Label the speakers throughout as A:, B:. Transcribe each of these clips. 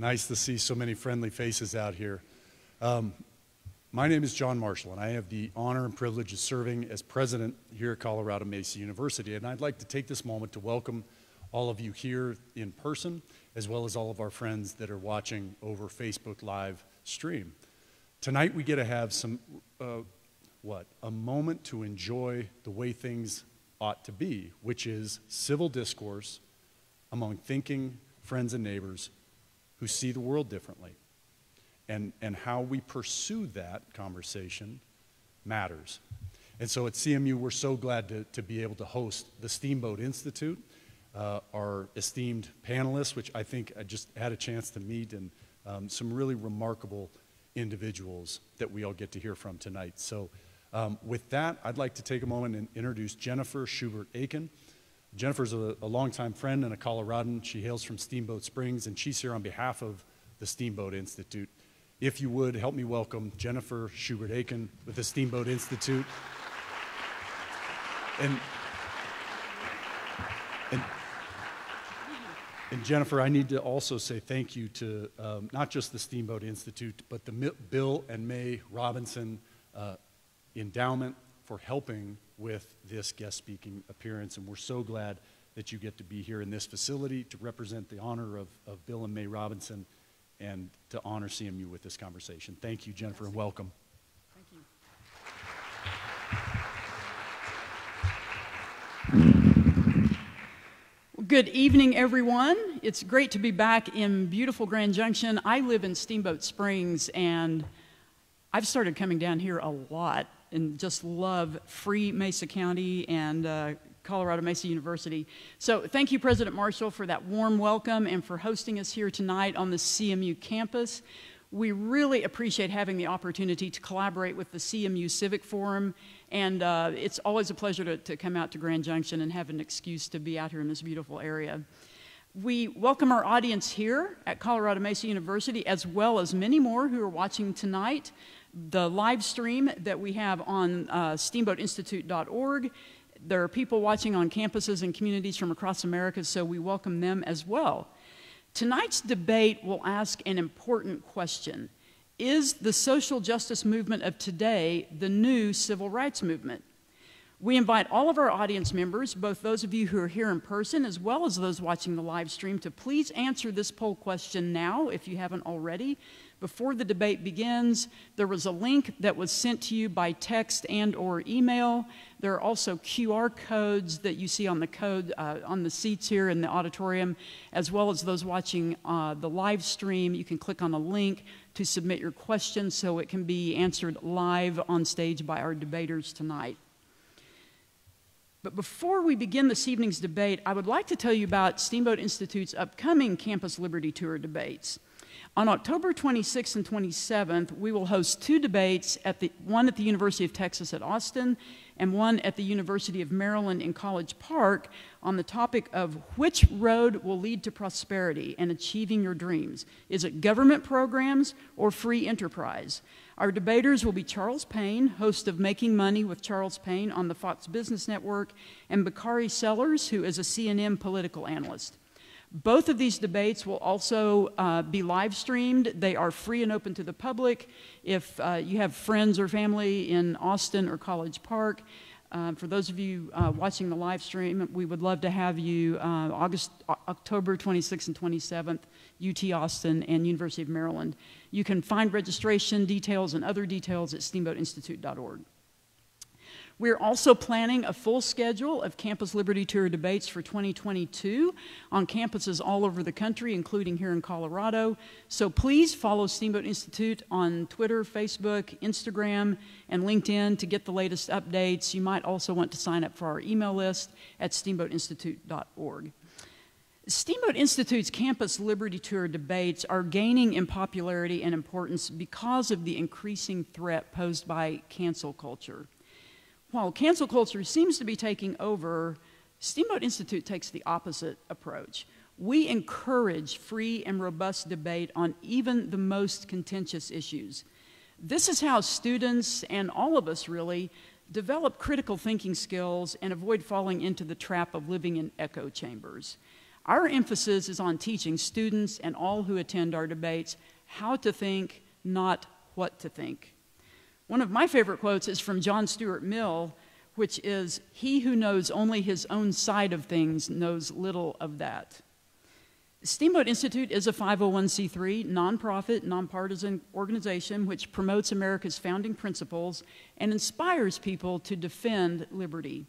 A: Nice to see so many friendly faces out here. My name is John Marshall, and I have the honor and privilege of serving as president here at Colorado Mesa University. And I'd like to take this moment to welcome all of you here in person, as well as all of our friends that are watching over Facebook live stream. Tonight we get to have some, a moment to enjoy the way things ought to be, which is civil discourse among thinking friends and neighbors who see the world differently. And how we pursue that conversation matters. And so at CMU, we're so glad to be able to host the Steamboat Institute, our esteemed panelists, which I think I just had a chance to meet, and some really remarkable individuals that we all get to hear from tonight. So with that, I'd like to take a moment and introduce Jennifer Schubert Aiken. Jennifer's a longtime friend and a Coloradan. She hails from Steamboat Springs, and she's here on behalf of the Steamboat Institute. If you would, help me welcome Jennifer Schubert Aiken with the Steamboat Institute. And Jennifer, I need to also say thank you to not just the Steamboat Institute, but the Bill and May Robinson Endowment for helping with this guest speaking appearance. And we're so glad that you get to be here in this facility to represent the honor of Bill and May Robinson and to honor CMU with this conversation. Thank you, Jennifer, and welcome.
B: Thank you. Well, good evening, everyone. It's great to be back in beautiful Grand Junction. I live in Steamboat Springs, and I've started coming down here a lot and just love free Mesa County and Colorado Mesa University. So thank you, President Marshall, for that warm welcome and for hosting us here tonight on the CMU campus. We really appreciate having the opportunity to collaborate with the CMU Civic Forum, and it's always a pleasure to come out to Grand Junction and have an excuse to be out here in this beautiful area. We welcome our audience here at Colorado Mesa University, as well as many more who are watching tonight. The live stream that we have on steamboatinstitute.org. There are people watching on campuses and communities from across America, so we welcome them as well. Tonight's debate will ask an important question. Is the social justice movement of today the new civil rights movement? We invite all of our audience members, both those of you who are here in person as well as those watching the live stream, to please answer this poll question now if you haven't already. Before the debate begins, there was a link that was sent to you by text and or email. There are also QR codes that you see on the seats here in the auditorium, as well as those watching the live stream. You can click on a link to submit your question so it can be answered live on stage by our debaters tonight. But before we begin this evening's debate, I would like to tell you about Steamboat Institute's upcoming Campus Liberty Tour debates. On October 26th and 27th, we will host two debates, one at the University of Texas at Austin and one at the University of Maryland in College Park, on the topic of which road will lead to prosperity and achieving your dreams. Is it government programs or free enterprise? Our debaters will be Charles Payne, host of Making Money with Charles Payne on the Fox Business Network, and Bakari Sellers, who is a CNN political analyst. Both of these debates will also be live streamed. They are free and open to the public. If you have friends or family in Austin or College Park, for those of you watching the live stream, we would love to have you October 26th and 27th, UT Austin and University of Maryland. You can find registration details and other details at steamboatinstitute.org. We're also planning a full schedule of Campus Liberty Tour debates for 2022 on campuses all over the country, including here in Colorado. So please follow Steamboat Institute on Twitter, Facebook, Instagram, and LinkedIn to get the latest updates. You might also want to sign up for our email list at steamboatinstitute.org. Steamboat Institute's Campus Liberty Tour debates are gaining in popularity and importance because of the increasing threat posed by cancel culture. While cancel culture seems to be taking over, Steamboat Institute takes the opposite approach. We encourage free and robust debate on even the most contentious issues. This is how students, and all of us really, develop critical thinking skills and avoid falling into the trap of living in echo chambers. Our emphasis is on teaching students and all who attend our debates how to think, not what to think. One of my favorite quotes is from John Stuart Mill, which is, "He who knows only his own side of things knows little of that." Steamboat Institute is a 501c3, nonprofit, nonpartisan organization which promotes America's founding principles and inspires people to defend liberty.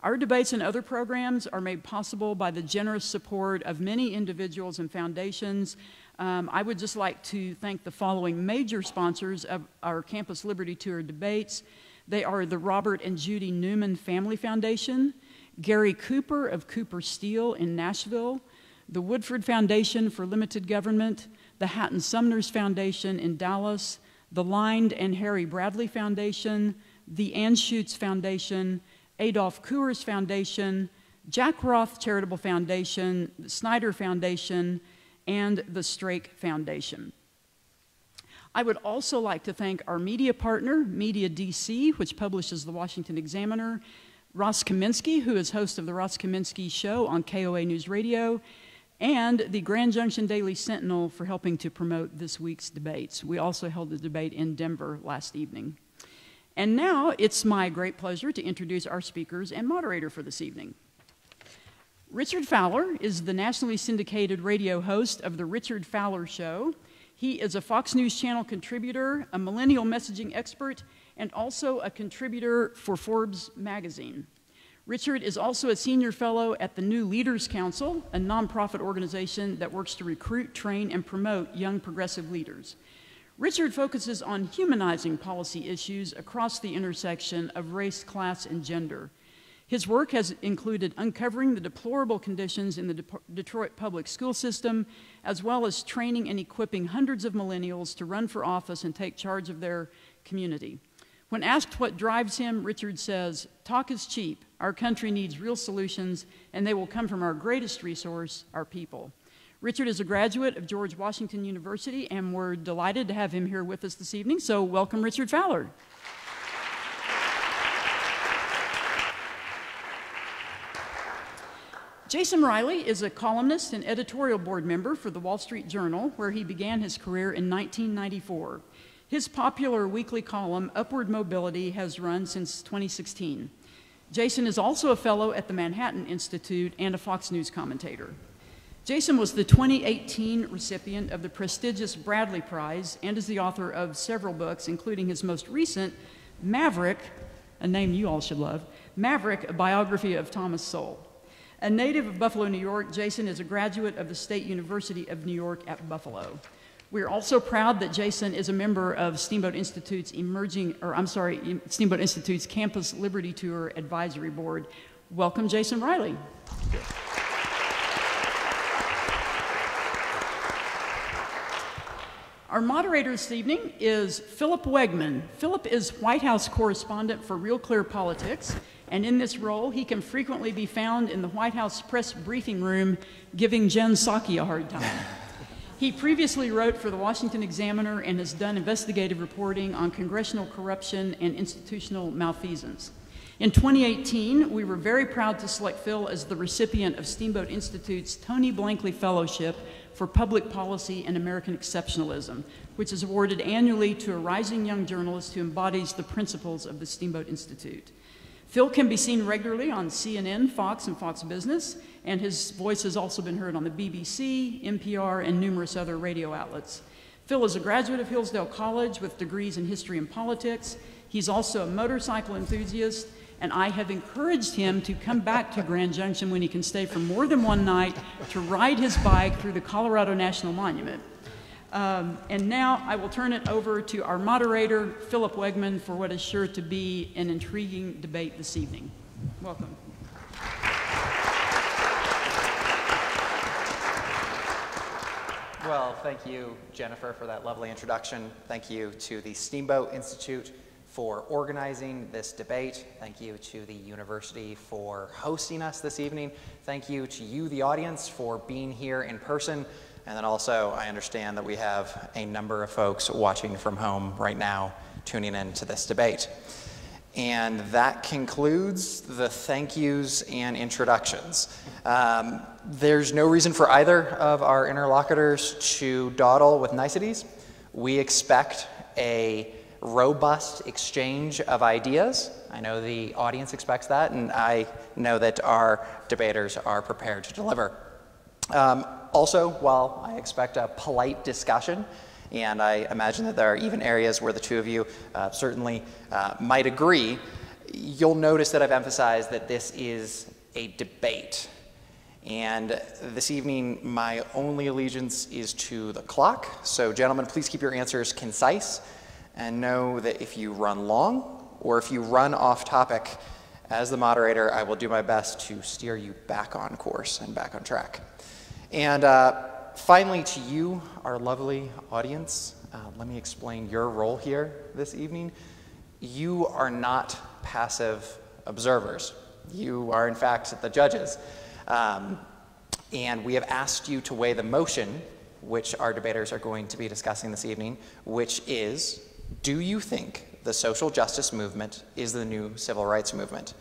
B: Our debates and other programs are made possible by the generous support of many individuals and foundations. I would just like to thank the following major sponsors of our Campus Liberty Tour debates. They are the Robert and Judy Newman Family Foundation, Gary Cooper of Cooper Steel in Nashville, the Woodford Foundation for Limited Government, the Hatton Sumners Foundation in Dallas, the Lined and Harry Bradley Foundation, the Anschutz Foundation, Adolph Coors Foundation, Jack Roth Charitable Foundation, the Snyder Foundation, and the Strake Foundation. I would also like to thank our media partner, Media DC, which publishes the Washington Examiner, Ross Kaminsky, who is host of the Ross Kaminsky Show on KOA News Radio, and the Grand Junction Daily Sentinel for helping to promote this week's debates. We also held a debate in Denver last evening. And now it's my great pleasure to introduce our speakers and moderator for this evening. Richard Fowler is the nationally syndicated radio host of The Richard Fowler Show. He is a Fox News Channel contributor, a millennial messaging expert, and also a contributor for Forbes magazine. Richard is also a senior fellow at the New Leaders Council, a nonprofit organization that works to recruit, train, and promote young progressive leaders. Richard focuses on humanizing policy issues across the intersection of race, class, and gender. His work has included uncovering the deplorable conditions in the Detroit public school system, as well as training and equipping hundreds of millennials to run for office and take charge of their community. When asked what drives him, Richard says, "Talk is cheap. Our country needs real solutions, and they will come from our greatest resource, our people." Richard is a graduate of George Washington University, and we're delighted to have him here with us this evening. So welcome, Richard Fowler. Jason Reilly is a columnist and editorial board member for the Wall Street Journal, where he began his career in 1994. His popular weekly column, Upward Mobility, has run since 2016. Jason is also a fellow at the Manhattan Institute and a Fox News commentator. Jason was the 2018 recipient of the prestigious Bradley Prize and is the author of several books, including his most recent, Maverick, a name you all should love, Maverick, a biography of Thomas Sowell. A native of Buffalo, New York, Jason is a graduate of the State University of New York at Buffalo. We're also proud that Jason is a member of Steamboat Institute's Steamboat Institute's Campus Liberty Tour Advisory Board. Welcome, Jason Reilly. Our moderator this evening is Phillip Wegman. Phillip is White House correspondent for Real Clear Politics, and in this role, he can frequently be found in the White House press briefing room giving Jen Psaki a hard time. He previously wrote for the Washington Examiner and has done investigative reporting on congressional corruption and institutional malfeasance. In 2018, we were very proud to select Phil as the recipient of Steamboat Institute's Tony Blankley Fellowship for Public Policy and American Exceptionalism, which is awarded annually to a rising young journalist who embodies the principles of the Steamboat Institute. Phil can be seen regularly on CNN, Fox, and Fox Business, and his voice has also been heard on the BBC, NPR, and numerous other radio outlets. Phil is a graduate of Hillsdale College with degrees in history and politics. He's also a motorcycle enthusiast, and I have encouraged him to come back to Grand Junction when he can stay for more than one night to ride his bike through the Colorado National Monument. And now I will turn it over to our moderator, Phillip Wegman, for what is sure to be an intriguing debate this evening. Welcome.
C: Well, thank you, Jennifer, for that lovely introduction. Thank you to the Steamboat Institute for organizing this debate. Thank you to the university for hosting us this evening. Thank you to you, the audience, for being here in person. And then also, I understand that we have a number of folks watching from home right now, tuning in to this debate. And that concludes the thank yous and introductions. There's no reason for either of our interlocutors to dawdle with niceties. We expect a robust exchange of ideas. I know the audience expects that, and I know that our debaters are prepared to deliver. Also, while I expect a polite discussion, and I imagine that there are even areas where the two of you certainly might agree, you'll notice that I've emphasized that this is a debate. And this evening, my only allegiance is to the clock. So gentlemen, please keep your answers concise, and know that if you run long, or if you run off topic, as the moderator, I will do my best to steer you back on course and back on track. And finally, to you, our lovely audience, let me explain your role here this evening. You are not passive observers. You are, in fact, the judges. And we have asked you to weigh the motion, which our debaters are going to be discussing this evening, which is, do you think the social justice movement is the new civil rights movement?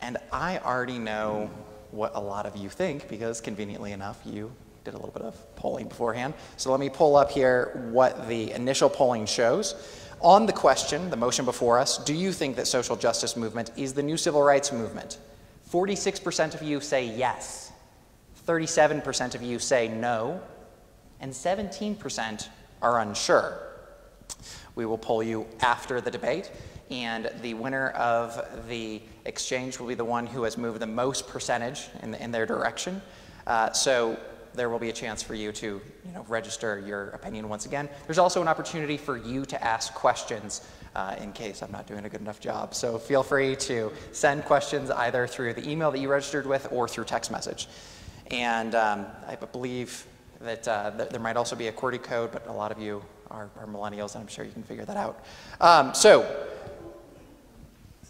C: And I already know what a lot of you think, because conveniently enough, you did a little bit of polling beforehand. So let me pull up here what the initial polling shows. On the question, the motion before us, do you think that social justice movement is the new civil rights movement? 46% of you say yes, 37% of you say no, and 17% are unsure. We will poll you after the debate, and the winner of the exchange will be the one who has moved the most percentage in their direction. So there will be a chance for you to register your opinion once again. There's also an opportunity for you to ask questions in case I'm not doing a good enough job. So feel free to send questions either through the email that you registered with or through text message. And I believe that there might also be a QWERTY code, but a lot of you are millennials, and I'm sure you can figure that out. So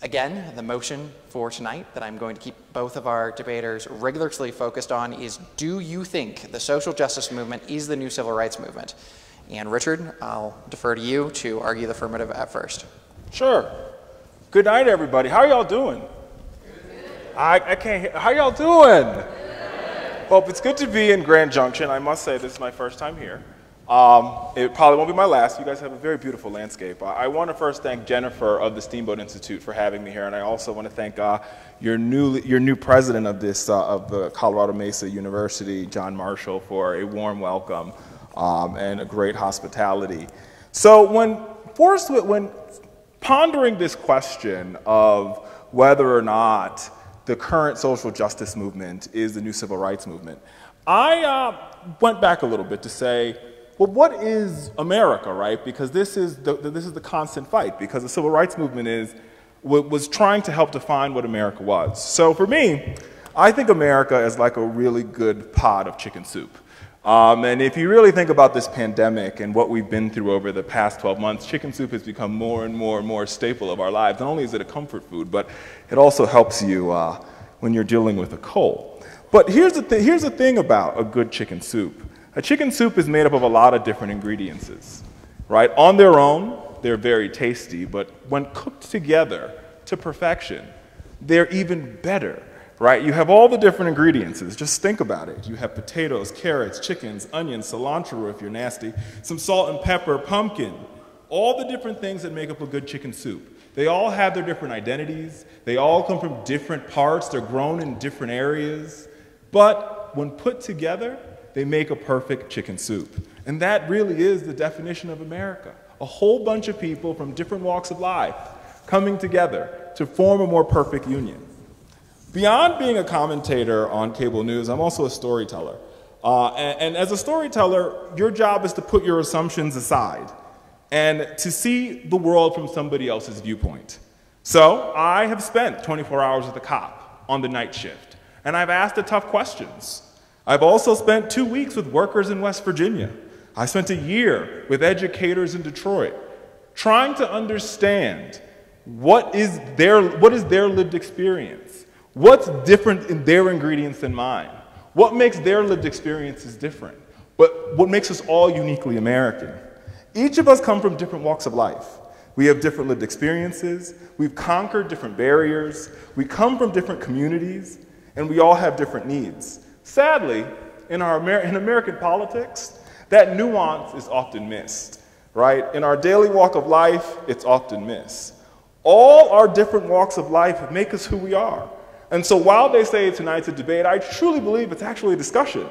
C: again, the motion for tonight that I'm going to keep both of our debaters rigorously focused on is, do you think the social justice movement is the new civil rights movement? And Richard, I'll defer to you to argue the affirmative at first.
D: Sure. Good night, everybody. How y'all doing? I can't hear. How y'all doing? Well, it's good to be in Grand Junction. I must say, this is my first time here. It probably won't be my last. You guys have a very beautiful landscape. I want to first thank Jennifer of the Steamboat Institute for having me here, and I also want to thank your new president of this of the Colorado Mesa University, John Marshall, for a warm welcome and a great hospitality. So when pondering this question of whether or not the current social justice movement is the new civil rights movement, I went back a little bit to say, well, what is America, right? Because this is the constant fight, because the civil rights movement was trying to help define what America was. So for me, I think America is like a really good pot of chicken soup. And if you really think about this pandemic and what we've been through over the past 12 months, chicken soup has become more and more and more a staple of our lives. Not only is it a comfort food, but it also helps you when you're dealing with a cold. But here's the thing about a good chicken soup. A chicken soup is made up of a lot of different ingredients, right? On their own, they're very tasty, but when cooked together to perfection, they're even better, right? You have all the different ingredients. Just think about it. You have potatoes, carrots, chickens, onions, cilantro if you're nasty, some salt and pepper, pumpkin, all the different things that make up a good chicken soup. They all have their different identities. They all come from different parts. They're grown in different areas. But when put together, they make a perfect chicken soup. And that really is the definition of America. A whole bunch of people from different walks of life coming together to form a more perfect union. Beyond being a commentator on cable news, I'm also a storyteller. And as a storyteller, your job is to put your assumptions aside and to see the world from somebody else's viewpoint. So I have spent 24 hours with a cop on the night shift, and I've asked the tough questions. I've also spent 2 weeks with workers in West Virginia. I spent a year with educators in Detroit, trying to understand what is their lived experience. What's different in their ingredients than mine? What makes their lived experiences different? But what makes us all uniquely American? Each of us come from different walks of life. We have different lived experiences. We've conquered different barriers. We come from different communities, and we all have different needs. Sadly, in American politics, that nuance is often missed, right? In our daily walk of life, it's often missed. All our different walks of life make us who we are. And so while they say tonight's a debate, I truly believe it's actually a discussion.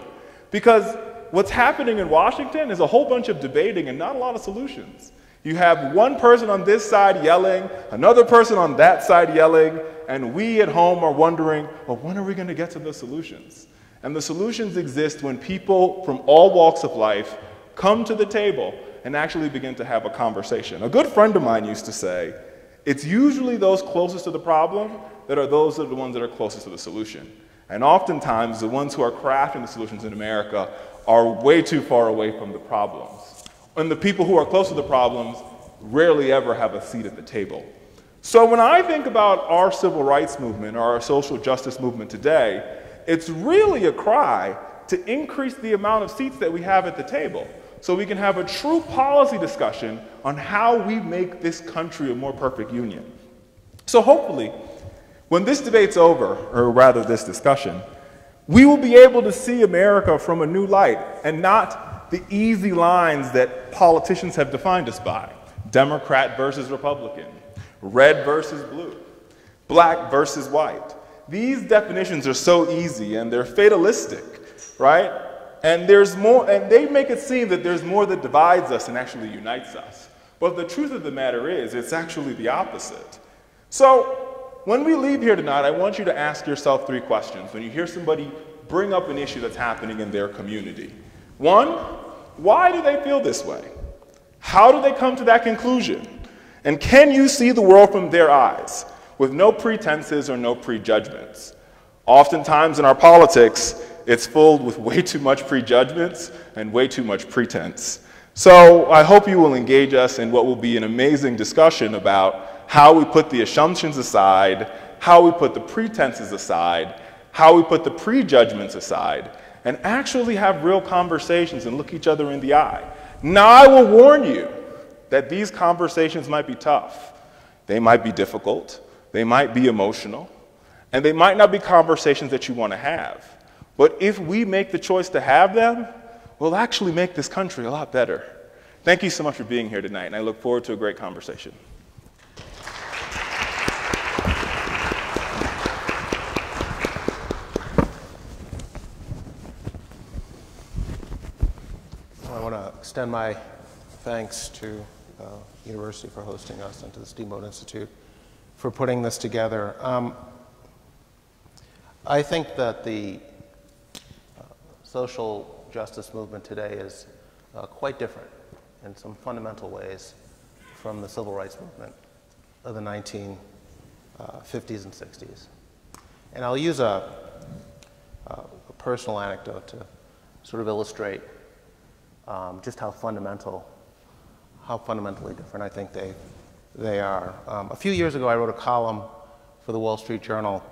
D: Because what's happening in Washington is a whole bunch of debating and not a lot of solutions. You have one person on this side yelling, another person on that side yelling, and we at home are wondering, well, when are we going to get to the solutions? And the solutions exist when people from all walks of life come to the table and actually begin to have a conversation. A good friend of mine used to say, it's usually those closest to the problem that are the ones that are closest to the solution. And oftentimes, the ones who are crafting the solutions in America are way too far away from the problems. And the people who are close to the problems rarely ever have a seat at the table. So when I think about our civil rights movement or our social justice movement today, it's really a cry to increase the amount of seats that we have at the table so we can have a true policy discussion on how we make this country a more perfect union. So hopefully, when this debate's over, or rather this discussion, we will be able to see America from a new light and not the easy lines that politicians have defined us by. Democrat versus Republican, red versus blue, black versus white. These definitions are so easy and they're fatalistic, right? And there's more, and they make it seem that there's more that divides us and actually unites us. But the truth of the matter is, it's actually the opposite. So, when we leave here tonight, I want you to ask yourself 3 questions when you hear somebody bring up an issue that's happening in their community. 1, why do they feel this way? How do they come to that conclusion? And can you see the world from their eyes, with no pretenses or no prejudgments? Oftentimes in our politics, it's filled with way too much prejudgments and way too much pretense. So I hope you will engage us in what will be an amazing discussion about how we put the assumptions aside, how we put the pretenses aside, how we put the prejudgments aside, and actually have real conversations and look each other in the eye. Now, I will warn you that these conversations might be tough. They might be difficult. They might be emotional. And they might not be conversations that you want to have. But if we make the choice to have them, we'll actually make this country a lot better. Thank you so much for being here tonight, and I look forward to a great conversation.
E: I want to extend my thanks to the university for hosting us and to the Steamboat Institute for putting this together. I think that the social justice movement today is quite different in some fundamental ways from the civil rights movement of the 1950s and 60s. And I'll use a personal anecdote to sort of illustrate just how fundamentally different I think they are. A few years ago, I wrote a column for the Wall Street Journal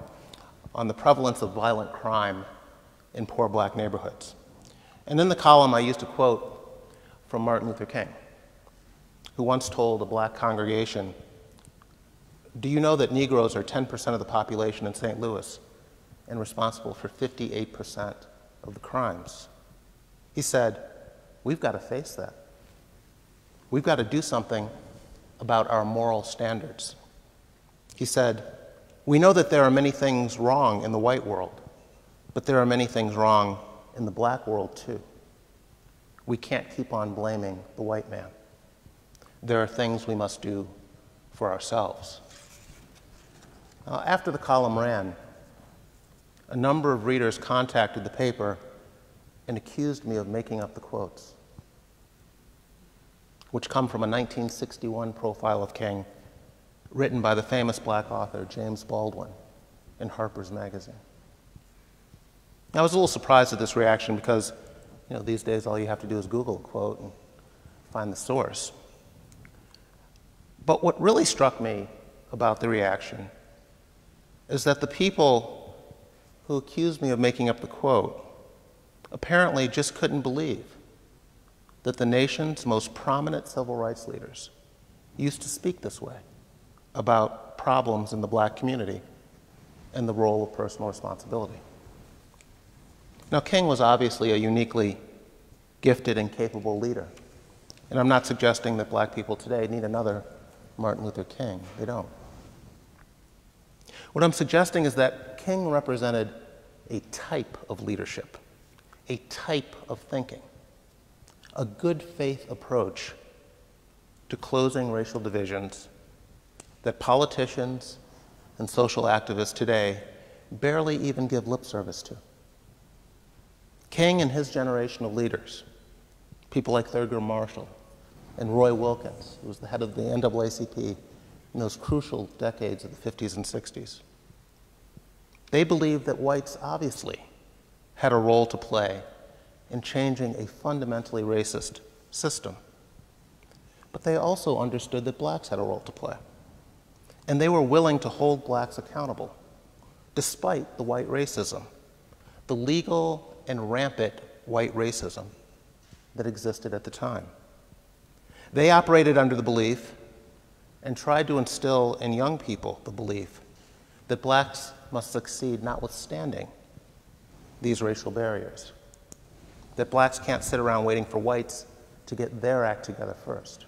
E: on the prevalence of violent crime in poor black neighborhoods. And in the column, I used a quote from Martin Luther King, who once told a black congregation, "Do you know that Negroes are 10% of the population in St. Louis and responsible for 58% of the crimes?" He said, "We've got to face that. We've got to do something about our moral standards." He said, "We know that there are many things wrong in the white world, but there are many things wrong in the black world too. We can't keep on blaming the white man. There are things we must do for ourselves." After the column ran, a number of readers contacted the paper and accused me of making up the quotes, which come from a 1961 profile of King written by the famous black author James Baldwin in Harper's Magazine. I was a little surprised at this reaction because, these days all you have to do is Google a quote and find the source. But what really struck me about the reaction is that the people who accused me of making up the quote apparently just couldn't believe that the nation's most prominent civil rights leaders used to speak this way about problems in the black community and the role of personal responsibility. Now, King was obviously a uniquely gifted and capable leader, and I'm not suggesting that black people today need another Martin Luther King. They don't. What I'm suggesting is that King represented a type of leadership, a type of thinking, a good faith approach to closing racial divisions that politicians and social activists today barely even give lip service to. King and his generation of leaders, people like Thurgood Marshall and Roy Wilkins, who was the head of the NAACP in those crucial decades of the 50s and 60s, they believed that whites obviously had a role to play in changing a fundamentally racist system. But they also understood that blacks had a role to play. And they were willing to hold blacks accountable, despite the white racism, the legal and rampant white racism that existed at the time. They operated under the belief and tried to instill in young people the belief that blacks must succeed notwithstanding these racial barriers, that blacks can't sit around waiting for whites to get their act together first,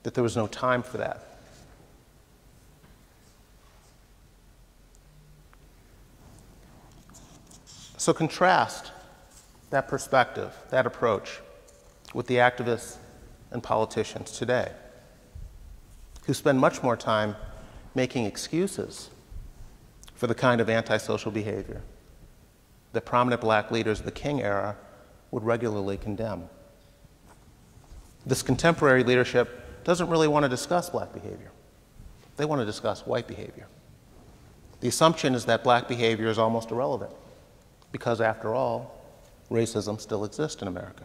E: that there was no time for that. So contrast that perspective, that approach, with the activists and politicians today, who spend much more time making excuses for the kind of antisocial behavior that prominent black leaders of the King era would regularly condemn. This contemporary leadership doesn't really want to discuss black behavior. They want to discuss white behavior. The assumption is that black behavior is almost irrelevant, because after all, racism still exists in America.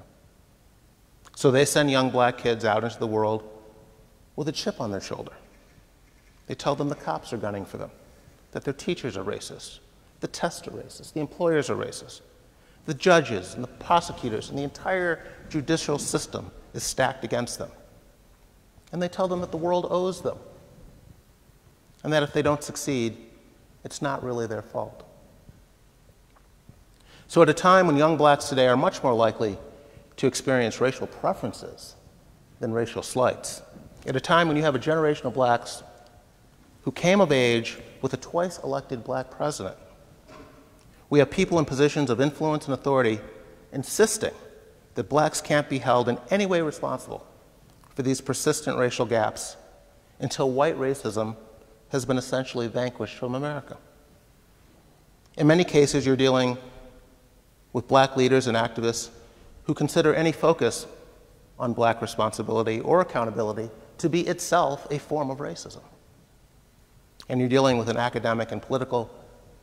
E: So they send young black kids out into the world with a chip on their shoulder. They tell them the cops are gunning for them, that their teachers are racist, the tests are racist, the employers are racist, the judges and the prosecutors and the entire judicial system is stacked against them. And they tell them that the world owes them, and that if they don't succeed, it's not really their fault. So at a time when young blacks today are much more likely to experience racial preferences than racial slights, at a time when you have a generation of blacks who came of age with a twice-elected black president, we have people in positions of influence and authority insisting that blacks can't be held in any way responsible for these persistent racial gaps until white racism has been essentially vanquished from America. In many cases, you're dealing with black leaders and activists who consider any focus on black responsibility or accountability to be itself a form of racism. And you're dealing with an academic and political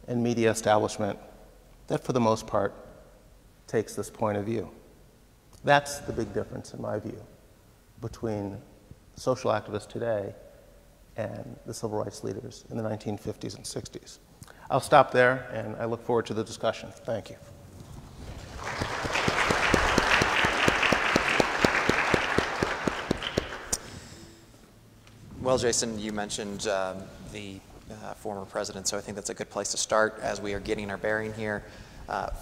E: and media establishment that, for the most part, takes this point of view. That's the big difference, in my view, between social activists today and the civil rights leaders in the 1950s and 60s. I'll stop there, and I look forward to the discussion. Thank you.
C: Well, Jason, you mentioned the former president, so I think that's a good place to start as we are getting our bearing here.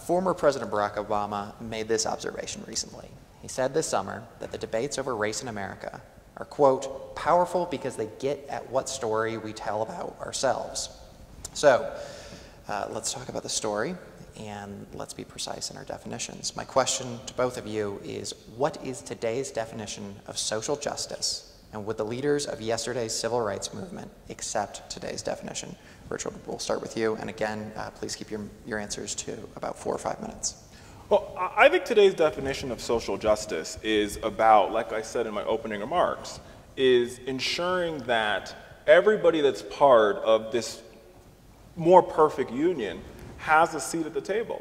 C: Former President Barack Obama made this observation recently. He said this summer that the debates over race in America are, quote, powerful because they get at what story we tell about ourselves. So let's talk about the story, and let's be precise in our definitions. My question to both of you is, what is today's definition of social justice? And would the leaders of yesterday's civil rights movement accept today's definition? Richard, we'll start with you. And again, please keep your answers to about 4 or 5 minutes.
D: Well, I think today's definition of social justice is about, like I said in my opening remarks, is ensuring that everybody that's part of this more perfect union has a seat at the table.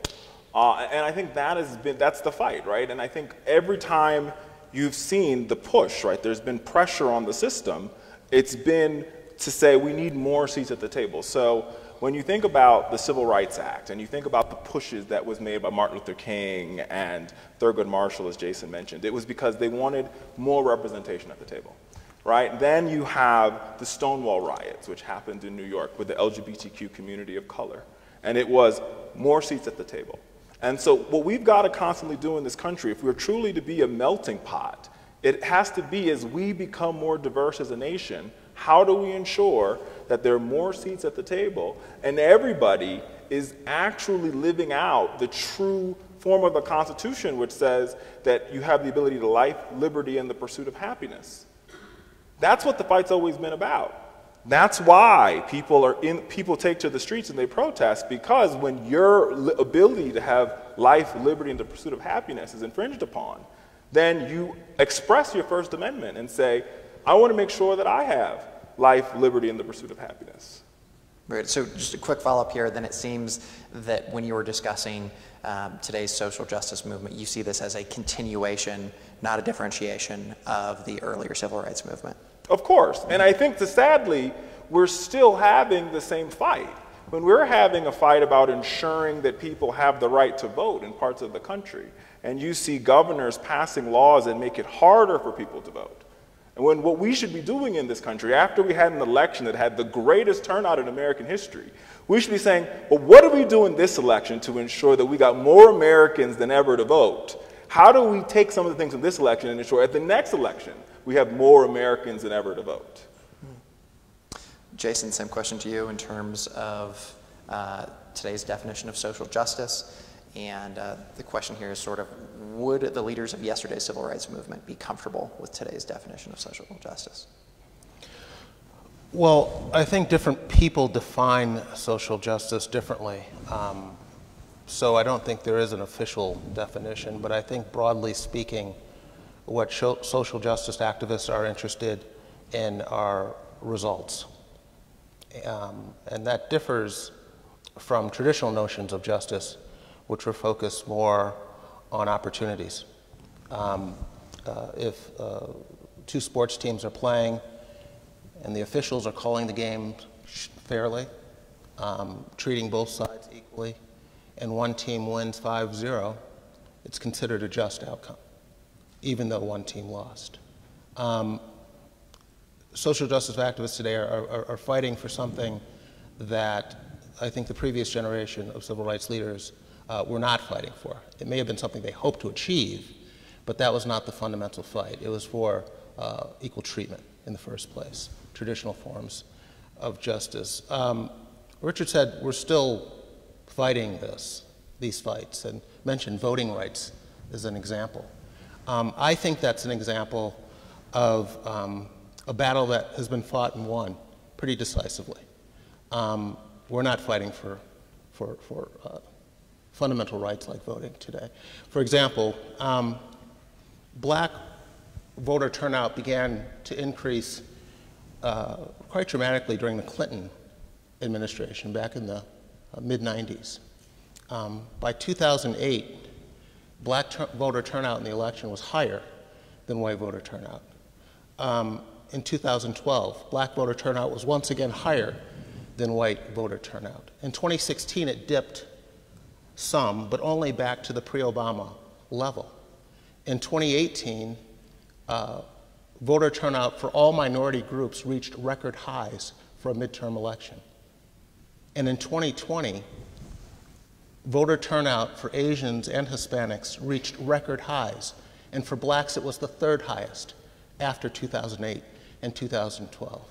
D: And I think that's the fight, right? And I think every time you've seen the push, right? There's been pressure on the system. It's been to say we need more seats at the table. So when you think about the Civil Rights Act and you think about the pushes that was made by Martin Luther King and Thurgood Marshall, as Jason mentioned, it was because they wanted more representation at the table. right? Then you have the Stonewall riots, which happened in New York with the LGBTQ community of color. And it was more seats at the table. And so what we've got to constantly do in this country, if we're truly to be a melting pot, it has to be, as we become more diverse as a nation, how do we ensure that there are more seats at the table and everybody is actually living out the true form of the Constitution, which says that you have the ability to life, liberty, and the pursuit of happiness. That's what the fight's always been about. That's why people take to the streets and they protest, because when your ability to have life, liberty, and the pursuit of happiness is infringed upon, then you express your First Amendment and say, I want to make sure that I have life, liberty, and the pursuit of happiness.
C: Right. So just a quick follow-up here. Then it seems that when you were discussing today's social justice movement, you see this as a continuation, not a differentiation of the earlier civil rights movement.
D: Of course. And I think that sadly, we're still having the same fight. When we're having a fight about ensuring that people have the right to vote in parts of the country, and you see governors passing laws that make it harder for people to vote, and when what we should be doing in this country, after we had an election that had the greatest turnout in American history, we should be saying, well, what do we do in this election to ensure that we got more Americans than ever to vote? How do we take some of the things from this election and ensure at the next election we have more Americans than ever to vote?
C: Jason, same question to you in terms of today's definition of social justice. And the question here is sort of, would the leaders of yesterday's civil rights movement be comfortable with today's definition of social justice?
E: Well, I think different people define social justice differently. So I don't think there is an official definition, but I think broadly speaking, what social justice activists are interested in are results. And that differs from traditional notions of justice, which were focused more on opportunities. If two sports teams are playing and the officials are calling the game fairly, treating both sides equally, and one team wins 5-0, it's considered a just outcome, even though one team lost. Social justice activists today are fighting for something that I think the previous generation of civil rights leaders were not fighting for. It may have been something they hoped to achieve, but that was not the fundamental fight. It was for equal treatment in the first place, traditional forms of justice. Richard said we're still fighting these fights, and mentioned voting rights as an example. I think that's an example of a battle that has been fought and won pretty decisively. We're not fighting for fundamental rights like voting today. For example, black voter turnout began to increase quite dramatically during the Clinton administration back in the mid-90s. By 2008, black voter turnout in the election was higher than white voter turnout. In 2012, black voter turnout was once again higher than white voter turnout. In 2016, it dipped some, but only back to the pre-Obama level. In 2018, voter turnout for all minority groups reached record highs for a midterm election. And in 2020, voter turnout for Asians and Hispanics reached record highs. And for blacks, it was the third highest after 2008 and 2012.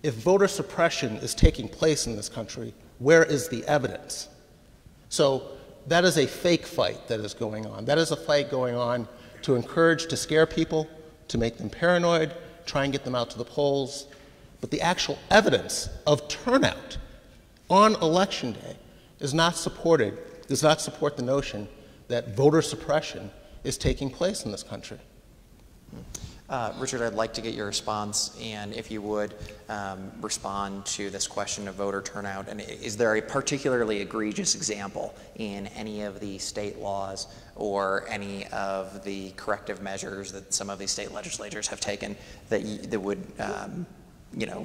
E: If voter suppression is taking place in this country, where is the evidence? So that is a fake fight that is going on. That is a fight going on to encourage, to scare people, to make them paranoid, try and get them out to the polls. But the actual evidence of turnout on election day is not supported, does not support the notion that voter suppression is taking place in this country.
C: Richard, I'd like to get your response, and if you would respond to this question of voter turnout. And is there a particularly egregious example in any of the state laws or any of the corrective measures that some of these state legislatures have taken that would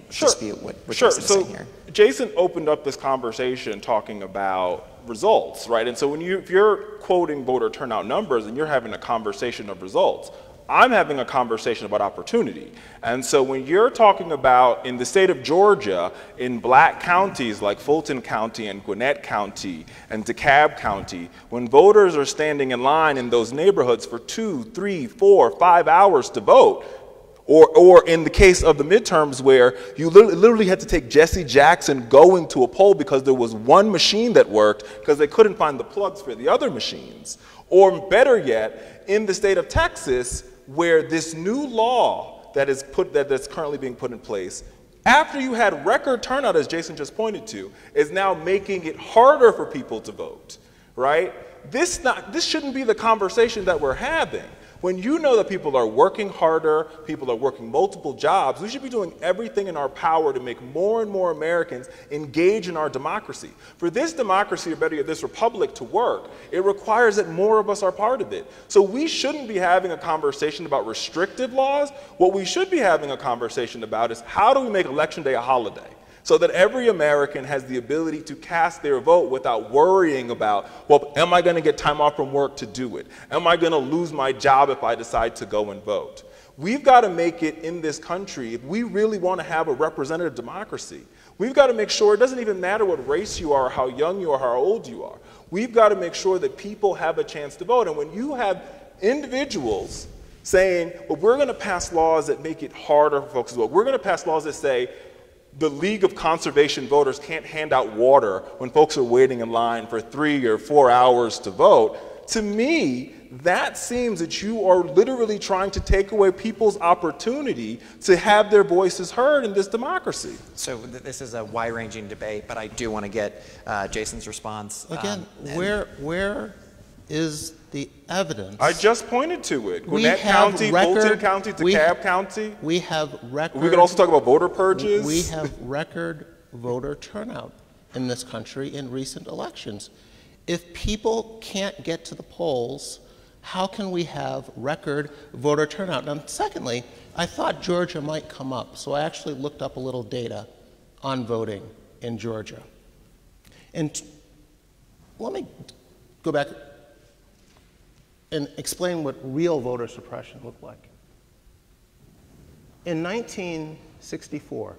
C: dispute what Jason's saying here?
D: Jason opened up this conversation talking about results, right? And so if you're quoting voter turnout numbers and you're having a conversation of results, I'm having a conversation about opportunity. And so when you're talking about, in the state of Georgia, in black counties like Fulton County and Gwinnett County and DeKalb County, when voters are standing in line in those neighborhoods for 2, 3, 4, 5 hours to vote, or in the case of the midterms where you literally had to take Jesse Jackson going to a poll because there was one machine that worked because they couldn't find the plugs for the other machines. Or better yet, in the state of Texas, where this new law that's currently being put in place, after you had record turnout, as Jason just pointed to, is now making it harder for people to vote, right? This shouldn't be the conversation that we're having. When you know that people are working harder, people are working multiple jobs, we should be doing everything in our power to make more and more Americans engage in our democracy. For this democracy, or better yet, this republic to work, it requires that more of us are part of it. So we shouldn't be having a conversation about restrictive laws. What we should be having a conversation about is how do we make Election Day a holiday, so that every American has the ability to cast their vote without worrying about, well, am I going to get time off from work to do it? Am I going to lose my job if I decide to go and vote? We've got to make it in this country, if we really want to have a representative democracy, we've got to make sure it doesn't even matter what race you are, how young you are, how old you are. We've got to make sure that people have a chance to vote. And when you have individuals saying, well, we're going to pass laws that make it harder for folks to vote, we're going to pass laws that say, the League of Conservation Voters can't hand out water when folks are waiting in line for 3 or 4 hours to vote. To me, that seems that you are literally trying to take away people's opportunity to have their voices heard in this democracy.
C: So this is a wide-ranging debate, but I do want to get Jason's response.
E: Again, where is the evidence?
D: I just pointed to it. Gwinnett County, Fulton County, DeKalb County.
E: We have record.
D: We could also talk about voter purges.
E: We have record voter turnout in this country in recent elections. If people can't get to the polls, how can we have record voter turnout? And secondly, I thought Georgia might come up, so I actually looked up a little data on voting in Georgia. And let me go back and explain what real voter suppression looked like. In 1964,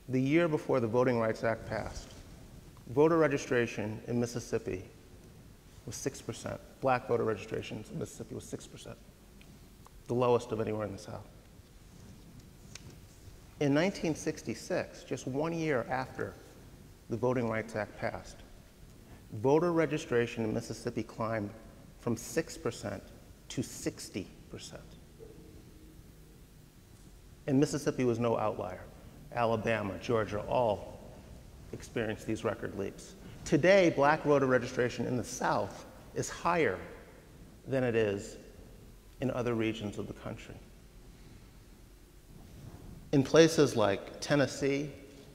E: the year before the Voting Rights Act passed, voter registration in Mississippi was 6%. Black voter registration in Mississippi was 6%, the lowest of anywhere in the South. In 1966, just 1 year after the Voting Rights Act passed, voter registration in Mississippi climbed from 6% to 60%. And Mississippi was no outlier. Alabama, Georgia, all experienced these record leaps. Today, black voter registration in the South is higher than it is in other regions of the country. In places like Tennessee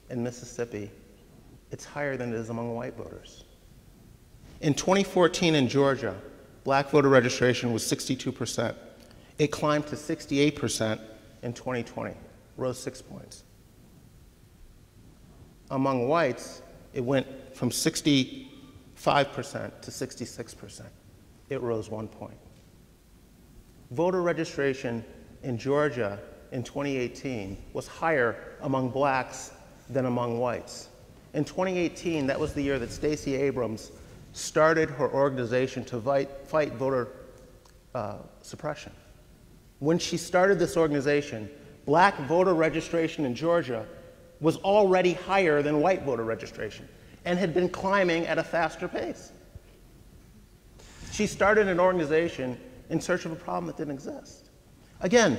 E: and Mississippi, it's higher than it is among white voters. In 2014 in Georgia, black voter registration was 62%. It climbed to 68% in 2020, rose 6 points. Among whites, it went from 65% to 66%. It rose 1 point. Voter registration in Georgia in 2018 was higher among blacks than among whites. In 2018, that was the year that Stacey Abrams started her organization to fight voter suppression. When she started this organization, black voter registration in Georgia was already higher than white voter registration and had been climbing at a faster pace. She started an organization in search of a problem that didn't exist. Again,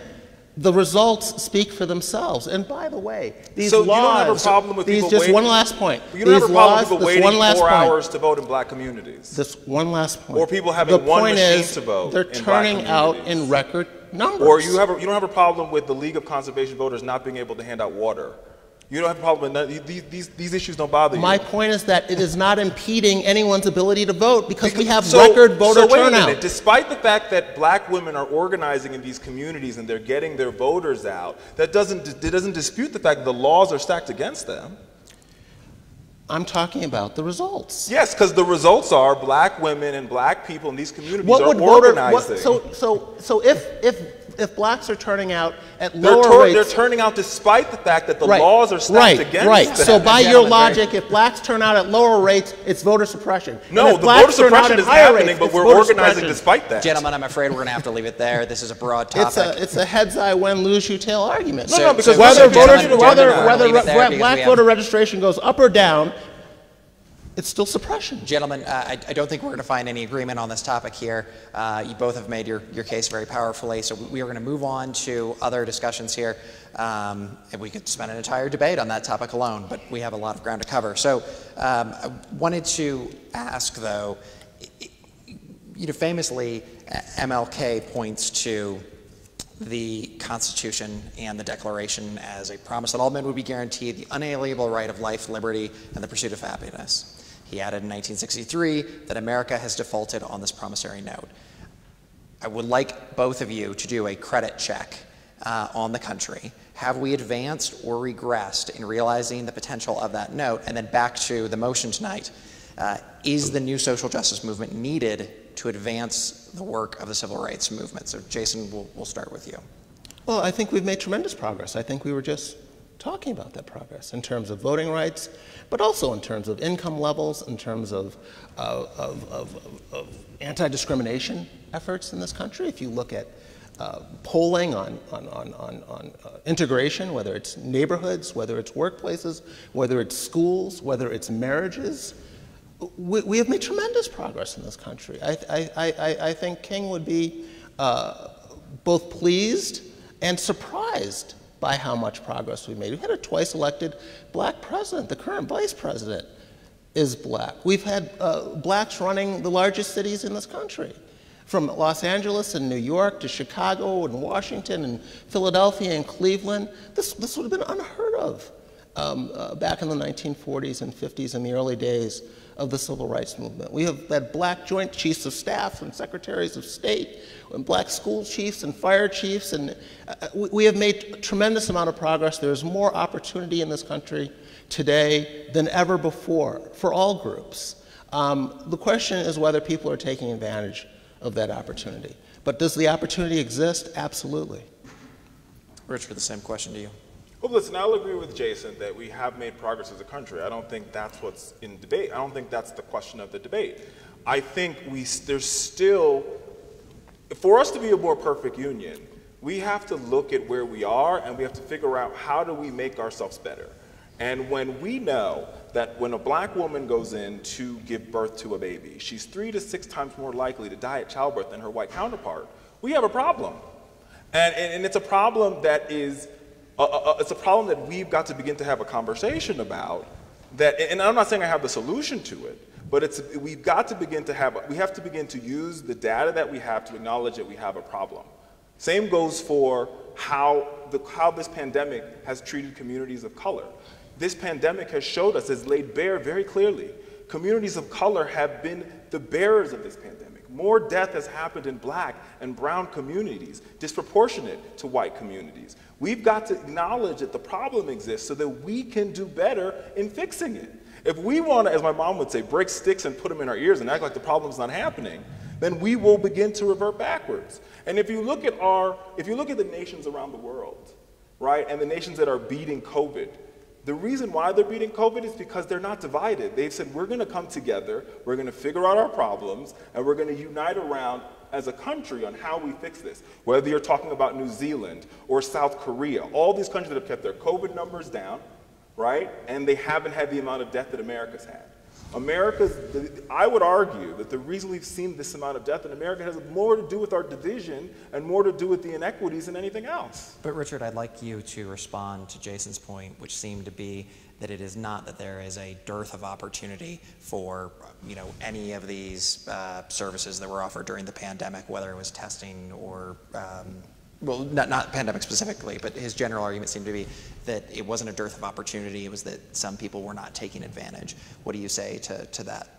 E: the results speak for themselves. And by the way, these
D: so
E: laws...
D: you don't have a problem with people
E: just
D: waiting,
E: one last point.
D: You don't have a problem with people waiting 4
E: point.
D: hours to vote in black communities.
E: This one last point.
D: Or people having one machine to vote
E: they're
D: in
E: turning
D: black
E: out
D: communities.
E: in record numbers.
D: Or you don't have a problem with the League of Conservation Voters not being able to hand out water. You don't have a problem with that. These issues don't bother you.
E: My point is that it is not impeding anyone's ability to vote because we have record voter
D: wait
E: turnout.
D: A minute. Despite the fact that black women are organizing in these communities and they're getting their voters out, it doesn't dispute the fact that the laws are stacked against them.
E: I'm talking about the results.
D: Yes, because the results are black women and black people in these communities are organizing.
E: So if blacks are turning out at lower rates,
D: they're turning out despite the fact that the laws are stacked against them.
E: Right. So by your logic, if blacks turn out at lower rates, it's voter suppression.
D: No, the voter suppression is happening, but we're organizing despite that.
C: Gentlemen, I'm afraid we're going to have to leave it there. This is a broad topic.
E: It's a heads-I win, lose-you-tail argument.
D: No, because
E: whether black voter registration goes up or down, it's still suppression.
C: Gentlemen, I don't think we're going to find any agreement on this topic here. You both have made your case very powerfully, so we are going to move on to other discussions here. And we could spend an entire debate on that topic alone, but we have a lot of ground to cover. So I wanted to ask, though, famously, MLK points to the Constitution and the Declaration as a promise that all men would be guaranteed the unalienable right of life, liberty, and the pursuit of happiness. He added in 1963 that America has defaulted on this promissory note. I would like both of you to do a credit check on the country. Have we advanced or regressed in realizing the potential of that note? And then back to the motion tonight. Is the new social justice movement needed to advance the work of the civil rights movement? So Jason, we'll start with you.
E: Well, I think we've made tremendous progress. I think we were just talking about that progress in terms of voting rights, but also in terms of income levels, in terms of anti-discrimination efforts in this country. If you look at polling on integration, whether it's neighborhoods, whether it's workplaces, whether it's schools, whether it's marriages, we have made tremendous progress in this country. I think King would be both pleased and surprised by how much progress we've made. We've had a twice elected black president. The current vice president is black. We've had blacks running the largest cities in this country, from Los Angeles and New York to Chicago and Washington and Philadelphia and Cleveland. This would have been unheard of back in the 1940s and 50s in the early days of the civil rights movement. We have had black joint chiefs of staff and secretaries of state, and black school chiefs and fire chiefs, and we have made a tremendous amount of progress. There's more opportunity in this country today than ever before for all groups. The question is whether people are taking advantage of that opportunity. But does the opportunity exist? Absolutely.
C: Richard, the same question to you.
D: Well, listen, I'll agree with Jason that we have made progress as a country. I don't think that's what's in debate. I don't think that's the question of the debate. I think there's still, for us to be a more perfect union, we have to look at where we are and we have to figure out how do we make ourselves better. And when we know that when a black woman goes in to give birth to a baby, she's 3 to 6 times more likely to die at childbirth than her white counterpart, we have a problem. And it's a problem that is, it's a problem that we've got to begin to have a conversation about. That, and I'm not saying I have the solution to it, but we have to begin to use the data that we have to acknowledge that we have a problem. Same goes for how this pandemic has treated communities of color. This pandemic has showed us, has laid bare very clearly, communities of color have been the bearers of this pandemic. More death has happened in black and brown communities, disproportionate to white communities. We've got to acknowledge that the problem exists so that we can do better in fixing it. If we want to, as my mom would say, break sticks and put them in our ears and act like the problem's not happening, then we will begin to revert backwards. And if you look at the nations around the world, right, and the nations that are beating COVID, the reason why they're beating COVID is because they're not divided. They've said, we're going to come together, we're going to figure out our problems, and we're going to unite around as a country on how we fix this. Whether you're talking about New Zealand or South Korea, all these countries that have kept their COVID numbers down, right? And they haven't had the amount of death that America's had. I would argue that the reason we've seen this amount of death in America has more to do with our division and more to do with the inequities than anything else.
C: But Richard, I'd like you to respond to Jason's point, which seemed to be that it is not that there is a dearth of opportunity for any of these services that were offered during the pandemic, whether it was testing or well, not pandemic specifically, but his general argument seemed to be that it wasn't a dearth of opportunity, it was that some people were not taking advantage. What do you say to that?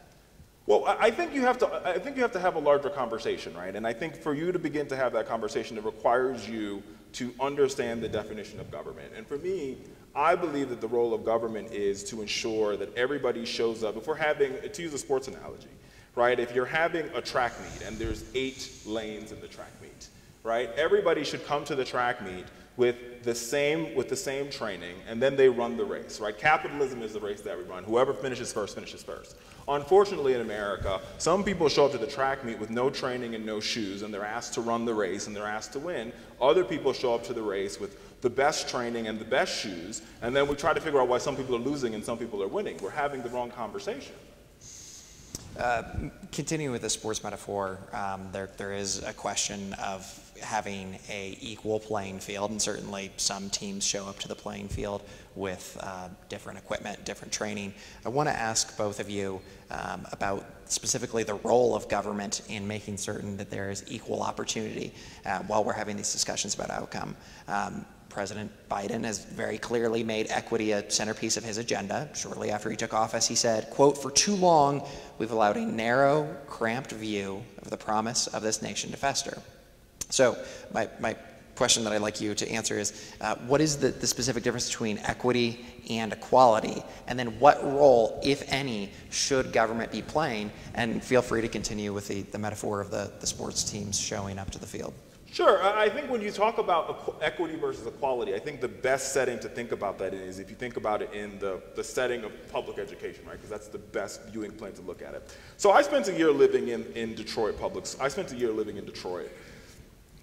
D: Well, I think you have to have a larger conversation, right? And I think for you to begin to have that conversation, it requires you to understand the definition of government. And for me, I believe that the role of government is to ensure that everybody shows up. If we're having, to use a sports analogy, right? If you're having a track meet and there's 8 lanes in the track meet, right? Everybody should come to the track meet with the same training, and then they run the race, right? Capitalism is the race that we run. Whoever finishes first finishes first. Unfortunately, in America, some people show up to the track meet with no training and no shoes, and they're asked to run the race and they're asked to win. Other people show up to the race with the best training and the best shoes, and then we try to figure out why some people are losing and some people are winning. We're having the wrong conversation.
C: Continuing with the sports metaphor, there is a question of having an equal playing field, and certainly some teams show up to the playing field with different equipment, different training. I want to ask both of you about specifically the role of government in making certain that there is equal opportunity while we're having these discussions about outcome. President Biden has very clearly made equity a centerpiece of his agenda. Shortly after he took office, he said, quote, "For too long, we've allowed a narrow, cramped view of the promise of this nation to fester." So my question that I'd like you to answer is, what is the specific difference between equity and equality? And then what role, if any, should government be playing? And feel free to continue with the metaphor of the sports teams showing up to the field.
D: Sure. I think when you talk about equity versus equality, I think the best setting to think about that is if you think about it in the setting of public education, right? Because that's the best viewing plane to look at it. So I spent a year living in Detroit I spent a year living in Detroit,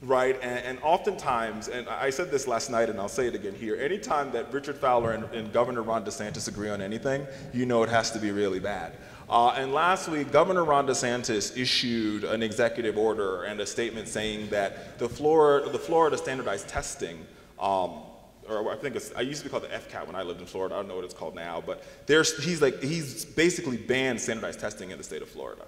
D: right? And oftentimes, and I said this last night and I'll say it again here, anytime that Richard Fowler and Governor Ron DeSantis agree on anything, you know it has to be really bad. And last week, Governor Ron DeSantis issued an executive order and a statement saying that the Florida standardized testing, or I think I used to be called the FCAT when I lived in Florida. I don't know what it's called now, but he's basically banned standardized testing in the state of Florida,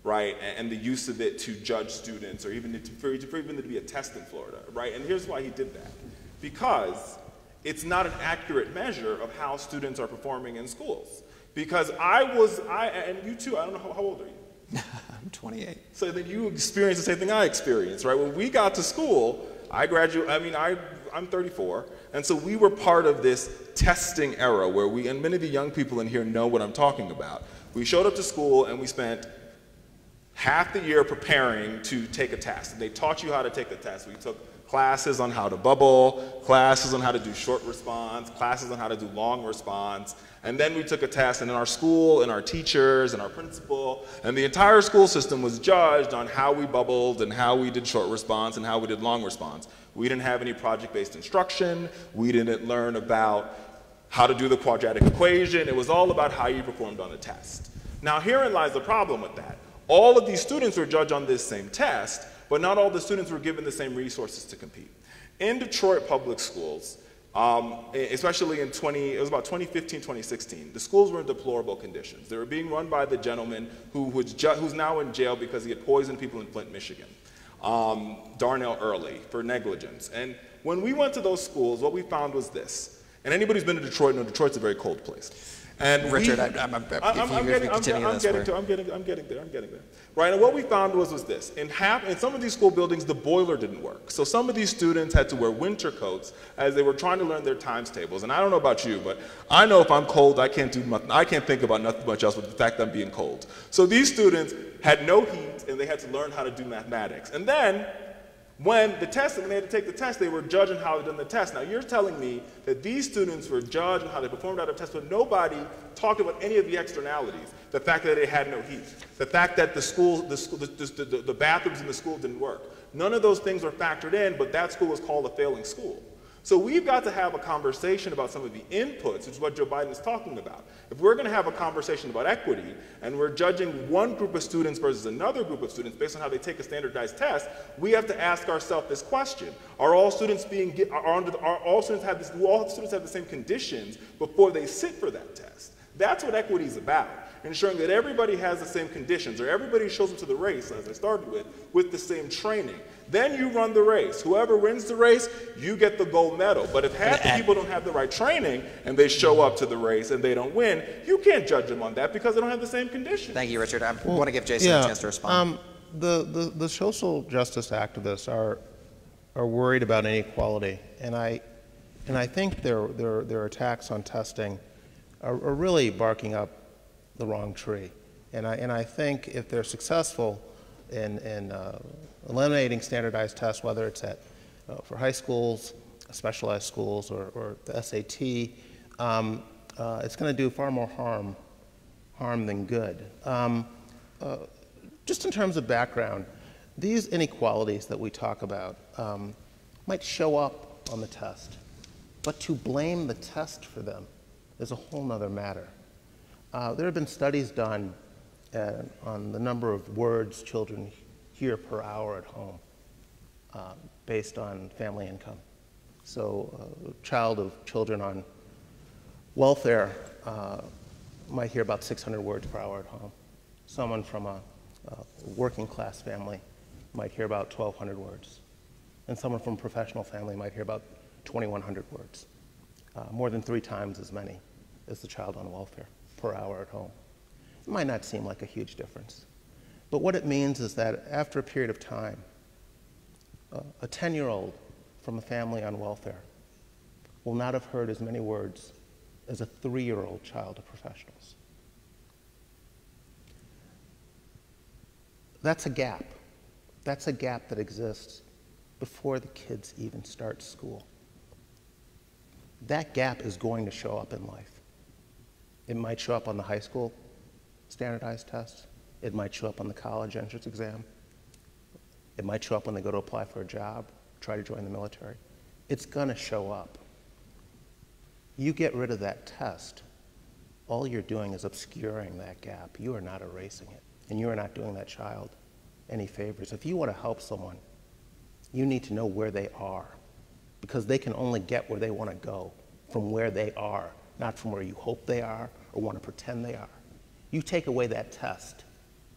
D: right? And the use of it to judge students, or even for even to be a test in Florida, right? And here's why he did that: because it's not an accurate measure of how students are performing in schools. Because and you too, I don't know, how old are you?
C: I'm 28.
D: So then you experienced the same thing I experienced, right? When we got to school, I'm 34, and so we were part of this testing era where and many of the young people in here know what I'm talking about. We showed up to school and we spent half the year preparing to take a test. They taught you how to take the test. We took classes on how to bubble, classes on how to do short response, classes on how to do long response, and then we took a test, and in our school, and our teachers, and our principal, and the entire school system was judged on how we bubbled, and how we did short response, and how we did long response. We didn't have any project-based instruction. We didn't learn about how to do the quadratic equation. It was all about how you performed on the test. Now, herein lies the problem with that. All of these students were judged on this same test, but not all the students were given the same resources to compete. In Detroit public schools, especially it was about 2015, 2016, the schools were in deplorable conditions. They were being run by the gentleman who's now in jail because he had poisoned people in Flint, Michigan, Darnell Early, for negligence. And when we went to those schools, what we found was this. And anybody who's been to Detroit knows Detroit's a very cold place. And
C: Richard, I'm
D: getting there. Right, and what we found was this. In some of these school buildings, the boiler didn't work. So some of these students had to wear winter coats as they were trying to learn their times tables. And I don't know about you, but I know if I'm cold, I can't do nothing. I can't think about nothing much else but the fact that I'm being cold. So these students had no heat, and they had to learn how to do mathematics. And then, when they had to take the test, they were judged on how they done the test. Now, you're telling me that these students were judged on how they performed out of tests, but nobody talked about any of the externalities. The fact that they had no heat, the fact that the bathrooms in the school didn't work. None of those things were factored in, but that school was called a failing school. So we've got to have a conversation about some of the inputs, which is what Joe Biden is talking about. If we're going to have a conversation about equity, and we're judging one group of students versus another group of students based on how they take a standardized test, we have to ask ourselves this question: do all students have the same conditions before they sit for that test? That's what equity is about, ensuring that everybody has the same conditions, or everybody shows up to the race, as I started with the same training. Then you run the race. Whoever wins the race, you get the gold medal. But if half the people don't have the right training and they show up to the race and they don't win, you can't judge them on that because they don't have the same conditions.
C: Thank you, Richard. I want to give Jason a chance to respond.
E: The social justice activists are worried about inequality, and I And I think their attacks on testing are really barking up the wrong tree. And I think if they're successful in eliminating standardized tests, whether it's for high schools, specialized schools, or the SAT, it's going to do far more harm than good. Just in terms of background, these inequalities that we talk about might show up on the test, but to blame the test for them is a whole nother matter. There have been studies done on the number of words children hear per hour at home based on family income. So a child of children on welfare might hear about 600 words per hour at home. Someone from a working class family might hear about 1,200 words. And someone from a professional family might hear about 2,100 words, more than 3 times as many as the child on welfare per hour at home. It might not seem like a huge difference, but what it means is that after a period of time, a 10-year-old from a family on welfare will not have heard as many words as a 3-year-old child of professionals. That's a gap. That's a gap that exists before the kids even start school. That gap is going to show up in life. It might show up on the high school standardized test. It might show up on the college entrance exam. It might show up when they go to apply for a job, try to join the military. It's going to show up. You get rid of that test, all you're doing is obscuring that gap. You are not erasing it, and you are not doing that child any favors. If you want to help someone, you need to know where they are, because they can only get where they want to go from where they are, not from where you hope they are or want to pretend they are. You take away that test,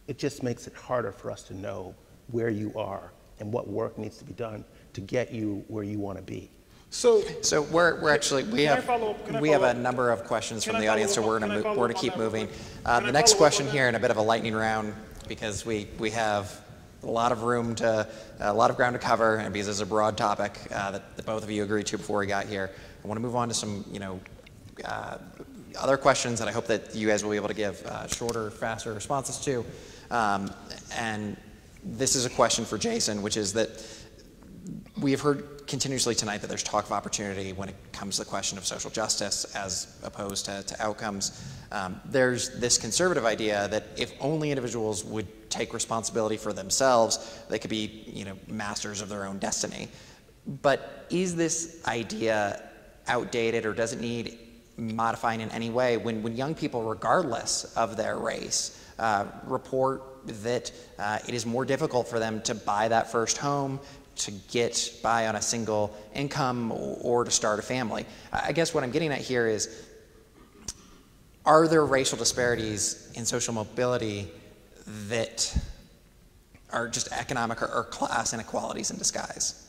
E: it just makes it harder for us to know where you are and what work needs to be done to get you where you want to be.
C: So we're actually, we have a number of questions from the audience, so we're going to keep moving. The next question here in a bit of a lightning round, because we have a lot of ground to cover, and because it's a broad topic that both of you agreed to before we got here. I want to move on to some, other questions that I hope that you guys will be able to give shorter, faster responses to. And this is a question for Jason, which is that we have heard continuously tonight that there's talk of opportunity when it comes to the question of social justice as opposed to outcomes. There's this conservative idea that if only individuals would take responsibility for themselves, they could be, masters of their own destiny. But is this idea outdated, or does it need modifying in any way when young people, regardless of their race, report that it is more difficult for them to buy that first home, to get by on a single income, or to start a family? I guess what I'm getting at here is, are there racial disparities in social mobility that are just economic or class inequalities in disguise?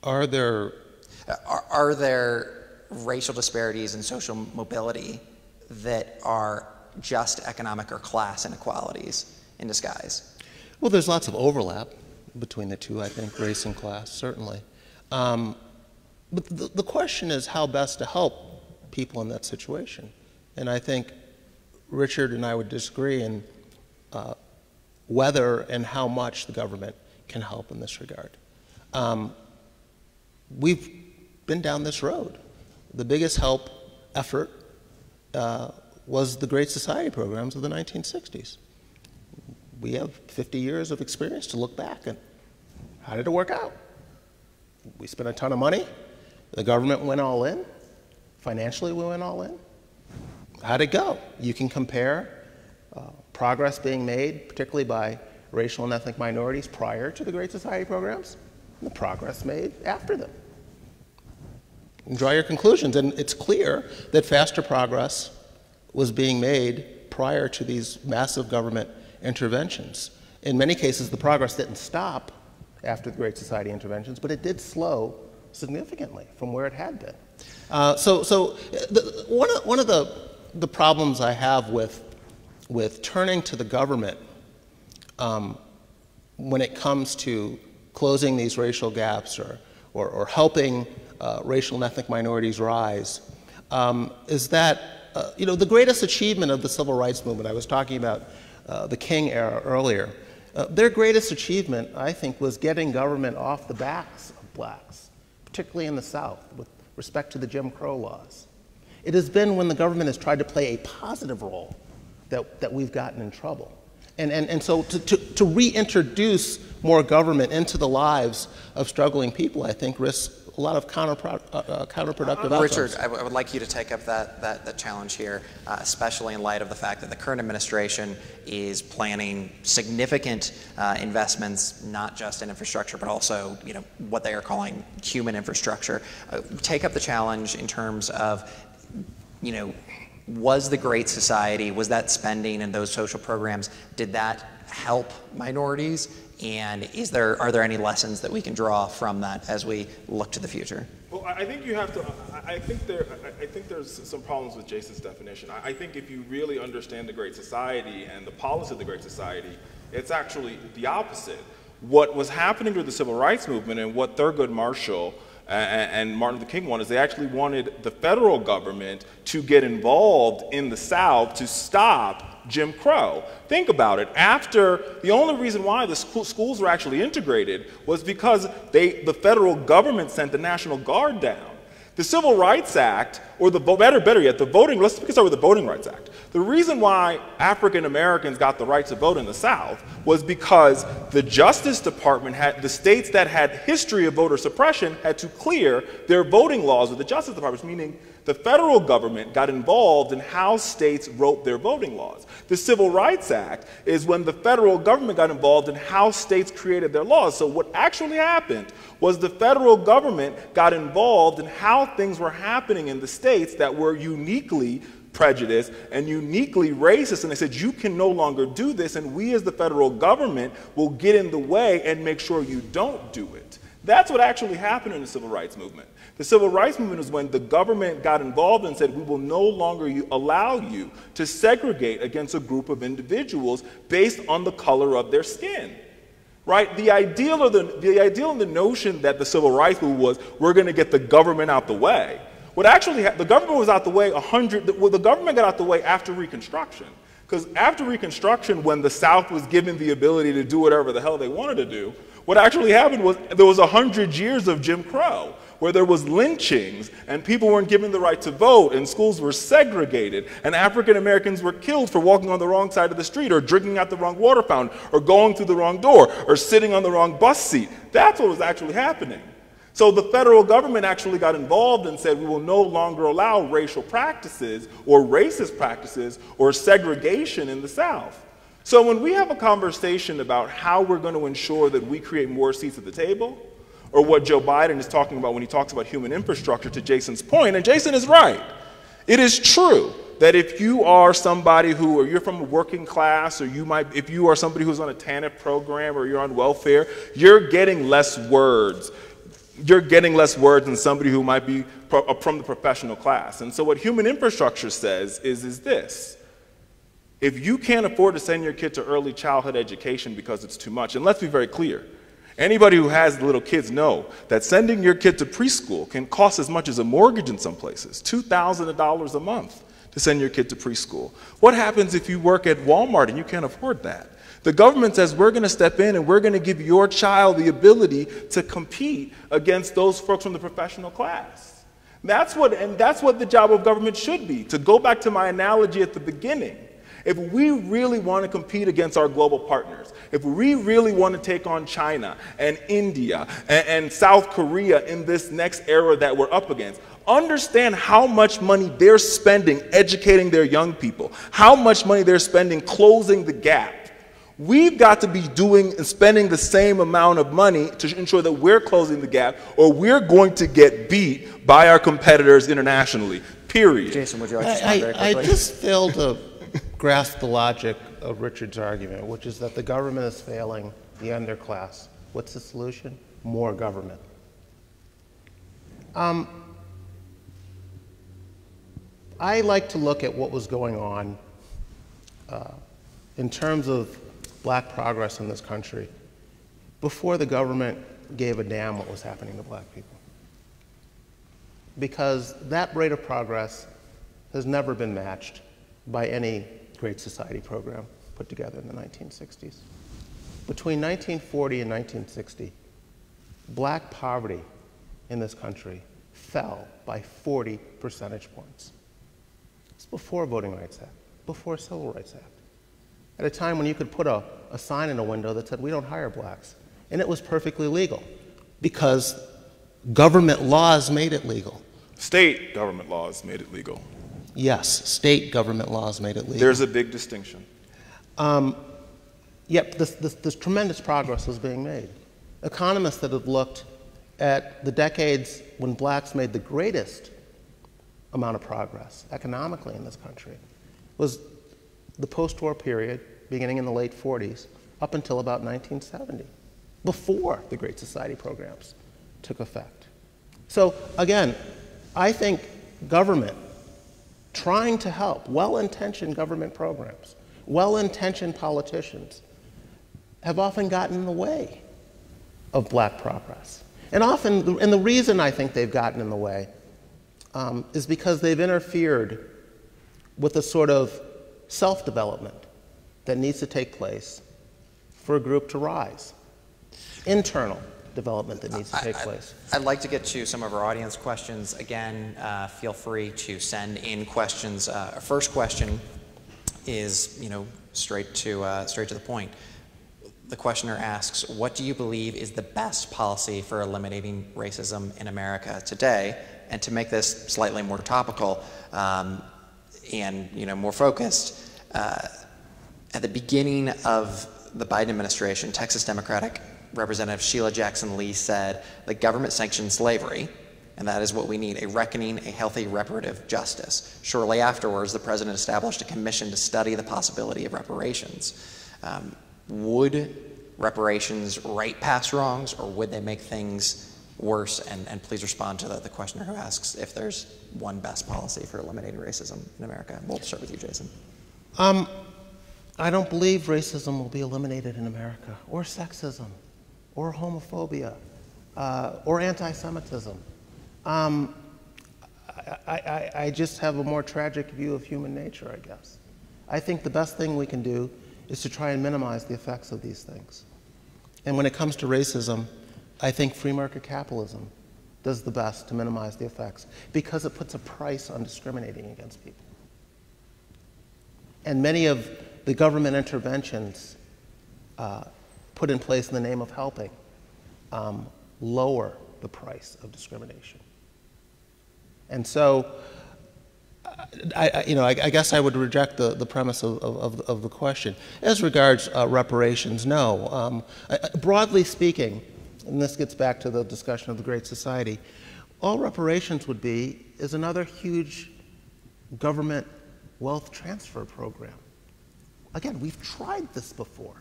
E: Are there
C: racial disparities in social mobility that are just economic or class inequalities in disguise?
E: Well, there's lots of overlap between the two, I think, race and class, certainly. But the question is how best to help people in that situation. And I think Richard and I would disagree in whether and how much the government can help in this regard. We've been down this road. The biggest help effort was the Great Society programs of the 1960s. We have 50 years of experience to look back and how did it work out? We spent a ton of money. The government went all in. Financially, we went all in. How'd it go? You can compare progress being made, particularly by racial and ethnic minorities prior to the Great Society programs, and the progress made after them. And draw your conclusions. And it's clear that faster progress was being made prior to these massive government interventions. In many cases, the progress didn't stop after the Great Society interventions, but it did slow significantly from where it had been. One of the problems I have with turning to the government when it comes to closing these racial gaps or helping racial and ethnic minorities rise, is that the greatest achievement of the civil rights movement, I was talking about the King era earlier, their greatest achievement, I think, was getting government off the backs of blacks, particularly in the South, with respect to the Jim Crow laws. It has been when the government has tried to play a positive role that we've gotten in trouble. And so to reintroduce more government into the lives of struggling people, I think, risks a lot of counterproductive outcomes.
C: Richard, I would like you to take up that challenge here, especially in light of the fact that the current administration is planning significant investments, not just in infrastructure, but also what they are calling human infrastructure. Take up the challenge in terms of, was the Great Society, was that spending and those social programs, did that help minorities? And are there any lessons that we can draw from that as we look to the future?
D: Well, I think you have to. I think there's some problems with Jason's definition. I think if you really understand the Great Society and the policy of the Great Society, it's actually the opposite. What was happening with the Civil Rights Movement and what Thurgood Marshall and Martin Luther King wanted is they actually wanted the federal government to get involved in the South to stop Jim Crow. Think about it. The only reason why the schools were actually integrated was because the federal government sent the National Guard down. The Civil Rights Act, or better yet, let's start with the Voting Rights Act. The reason why African Americans got the right to vote in the South was because the Justice Department the states that had history of voter suppression had to clear their voting laws with the Justice Department, meaning the federal government got involved in how states wrote their voting laws. The Civil Rights Act is when the federal government got involved in how states created their laws. So what actually happened was the federal government got involved in how things were happening in the states that were uniquely prejudiced and uniquely racist, and they said, you can no longer do this, and we as the federal government will get in the way and make sure you don't do it. That's what actually happened in the Civil Rights Movement. The Civil Rights Movement is when the government got involved and said, we will no longer allow you to segregate against a group of individuals based on the color of their skin. Right? The ideal and the notion that the Civil Rights Movement was, we're going to get the government out the way. What actually the government was out the way the government got out the way after Reconstruction. Because after Reconstruction, when the South was given the ability to do whatever the hell they wanted to do, what actually happened was there was 100 years of Jim Crow, where there was lynchings and people weren't given the right to vote and schools were segregated and African Americans were killed for walking on the wrong side of the street or drinking out the wrong water fountain or going through the wrong door or sitting on the wrong bus seat. That's what was actually happening. So the federal government actually got involved and said, we will no longer allow racial practices or racist practices or segregation in the South. So when we have a conversation about how we're going to ensure that we create more seats at the table, or what Joe Biden is talking about when he talks about human infrastructure, to Jason's point, and Jason is right, it is true that if you are somebody or you're from a working class, or if you are somebody who's on a TANF program or you're on welfare, you're getting less words. You're getting less words than somebody who might be from the professional class. And so what human infrastructure says is this. If you can't afford to send your kid to early childhood education because it's too much, and let's be very clear, anybody who has little kids know that sending your kid to preschool can cost as much as a mortgage in some places, $2,000 a month to send your kid to preschool. What happens if you work at Walmart and you can't afford that? The government says, we're going to step in and we're going to give your child the ability to compete against those folks from the professional class. That's what the job of government should be. To go back to my analogy at the beginning, if we really want to compete against our global partners, if we really want to take on China and India and South Korea in this next era that we're up against, understand how much money they're spending educating their young people, how much money they're spending closing the gap. We've got to be doing and spending the same amount of money to ensure that we're closing the gap, or we're going to get beat by our competitors internationally, period.
C: Jason, would you like to respond very quickly?
E: I just fail to grasp the logic of Richard's argument, which is that the government is failing the underclass. What's the solution? More government. I like to look at what was going on in terms of black progress in this country before the government gave a damn what was happening to black people. Because that rate of progress has never been matched by any Great Society program put together in the 1960s. Between 1940 and 1960, black poverty in this country fell by 40 percentage points. It's before Voting Rights Act, before Civil Rights Act. At a time when you could put a sign in a window that said, "We don't hire blacks," and it was perfectly legal because government laws made it legal.
D: State government laws made it legal.
E: Yes, state government laws made it legal.
D: There's a big distinction.
E: Yet this tremendous progress was being made. Economists that have looked at the decades when blacks made the greatest amount of progress economically in this country was the post-war period, beginning in the late 40s, up until about 1970, before the Great Society programs took effect. So again, I think government trying to help, well-intentioned government programs, well-intentioned politicians have often gotten in the way of black progress. And the reason I think they've gotten in the way is because they've interfered with the sort of self-development that needs to take place for a group to rise. Internal development that needs to take place.
C: I'd like to get to some of our audience questions. Again, feel free to send in questions. Our first question is, straight to the point. The questioner asks, what do you believe is the best policy for eliminating racism in America today? And to make this slightly more topical and more focused, at the beginning of the Biden administration, Texas Democratic Representative Sheila Jackson Lee said, the government sanctioned slavery, and that is what we need, a reckoning, a healthy reparative justice. Shortly afterwards, the president established a commission to study the possibility of reparations. Would reparations right past wrongs, or would they make things worse? And please respond to the questioner who asks if there's one best policy for eliminating racism in America. We'll start with you, Jason.
E: I don't believe racism will be eliminated in America, or sexism, or homophobia, or anti-Semitism. I just have a more tragic view of human nature, I guess. I think the best thing we can do is to try and minimize the effects of these things. And when it comes to racism, I think free market capitalism does the best to minimize the effects because it puts a price on discriminating against people. And many of the government interventions put in place in the name of helping lower the price of discrimination. And so, I guess I would reject the premise of the question. As regards reparations, no. Broadly speaking, and this gets back to the discussion of the Great Society, all reparations would be is another huge government wealth transfer program. Again, we've tried this before.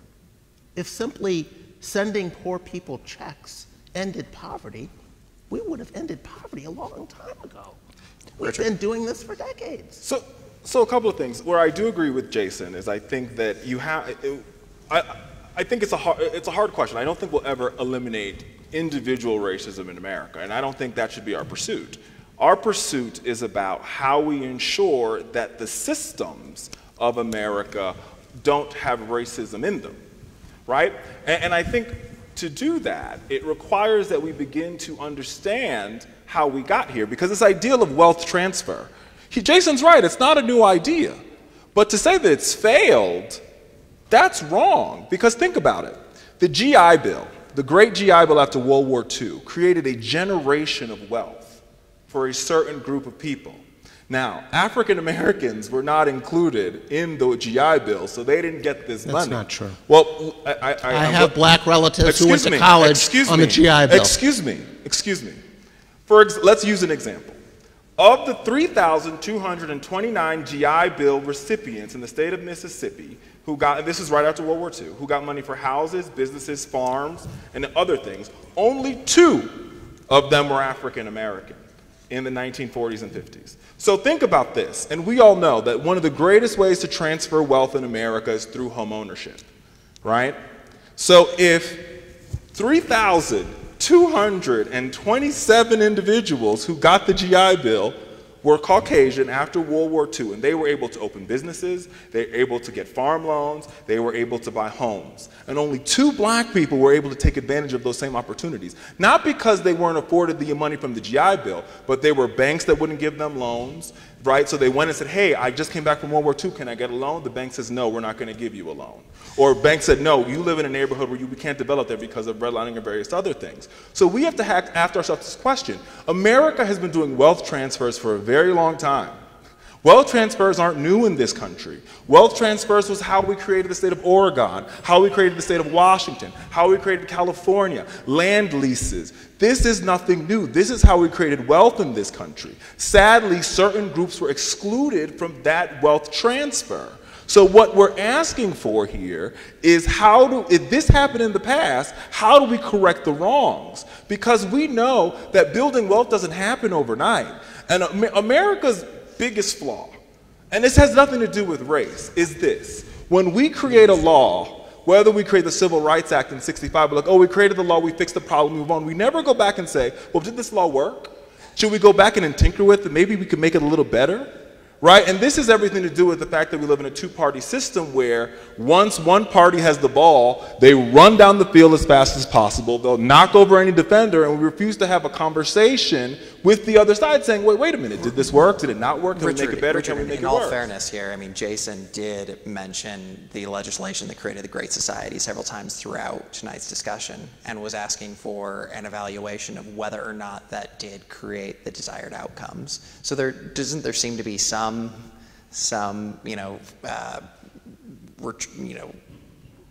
E: If simply sending poor people checks ended poverty, we would have ended poverty a long time ago. We've been doing this for decades.
D: So a couple of things. Where I do agree with Jason is I think that you have, I think it's a hard question. I don't think we'll ever eliminate individual racism in America, and I don't think that should be our pursuit. Our pursuit is about how we ensure that the systems of America don't have racism in them, right? And I think to do that, it requires that we begin to understand how we got here, because this ideal of wealth transfer, Jason's right, it's not a new idea, but to say that it's failed, that's wrong, because think about it. The GI Bill, the great GI Bill after World War II, created a generation of wealth for a certain group of people. Now, African Americans were not included in the GI Bill, so they didn't get this money.
E: That's not true.
D: Well,
E: I have black relatives who went to college on the GI Bill.
D: Excuse me. Let's use an example. Of the 3,229 GI Bill recipients in the state of Mississippi who got, and this is right after World War II, who got money for houses, businesses, farms, and other things, only 2 of them were African American in the 1940s and 50s. So think about this, and we all know that one of the greatest ways to transfer wealth in America is through home ownership, right? So if 3,227 individuals who got the GI Bill were Caucasian after World War II, and they were able to open businesses, they were able to get farm loans, they were able to buy homes. And only 2 black people were able to take advantage of those same opportunities. Not because they weren't afforded the money from the GI Bill, but they were banks that wouldn't give them loans, right? So they went and said, hey, I just came back from World War II, can I get a loan? The bank says, no, we're not gonna give you a loan. Or bank said, no, you live in a neighborhood where we can't develop there because of redlining and various other things. So we have to ask ourselves this question. America has been doing wealth transfers for a very long time. Wealth transfers aren't new in this country. Wealth transfers was how we created the state of Oregon, how we created the state of Washington, how we created California, land leases. This is nothing new. This is how we created wealth in this country. Sadly, certain groups were excluded from that wealth transfer. So what we're asking for here is if this happened in the past, how do we correct the wrongs? Because we know that building wealth doesn't happen overnight. And America's biggest flaw, and this has nothing to do with race, is this. When we create a law, whether we create the Civil Rights Act in '65, we're like, oh, we created the law, we fixed the problem, move on. We never go back and say, well, did this law work? Should we go back and tinker with it? Maybe we could make it a little better? Right? And this has everything to do with the fact that we live in a 2-party system where once one party has the ball, they run down the field as fast as possible, they'll knock over any defender, and we refuse to have a conversation with the other side saying, wait a minute, did this work? Did it not work? Can we make it better? Can we make it worse?
C: In all fairness here, I mean, Jason did mention the legislation that created the Great Society several times throughout tonight's discussion and was asking for an evaluation of whether or not that did create the desired outcomes. So doesn't there seem to be some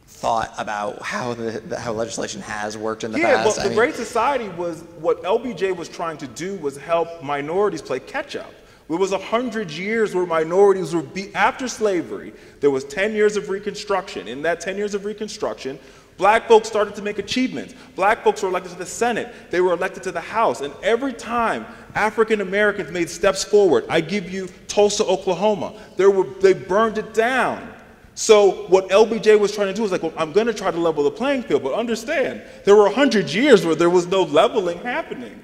C: thought about how legislation has worked in the past.
D: Well, the Great Society was what LBJ was trying to do was help minorities play catch up. It was 100 years where minorities were after slavery. There was 10 years of Reconstruction. In that 10 years of Reconstruction, black folks started to make achievements. Black folks were elected to the Senate. They were elected to the House. And every time African Americans made steps forward, I give you Tulsa, Oklahoma, they burned it down. So what LBJ was trying to do was like, well, I'm going to try to level the playing field, but understand, there were 100 years where there was no leveling happening.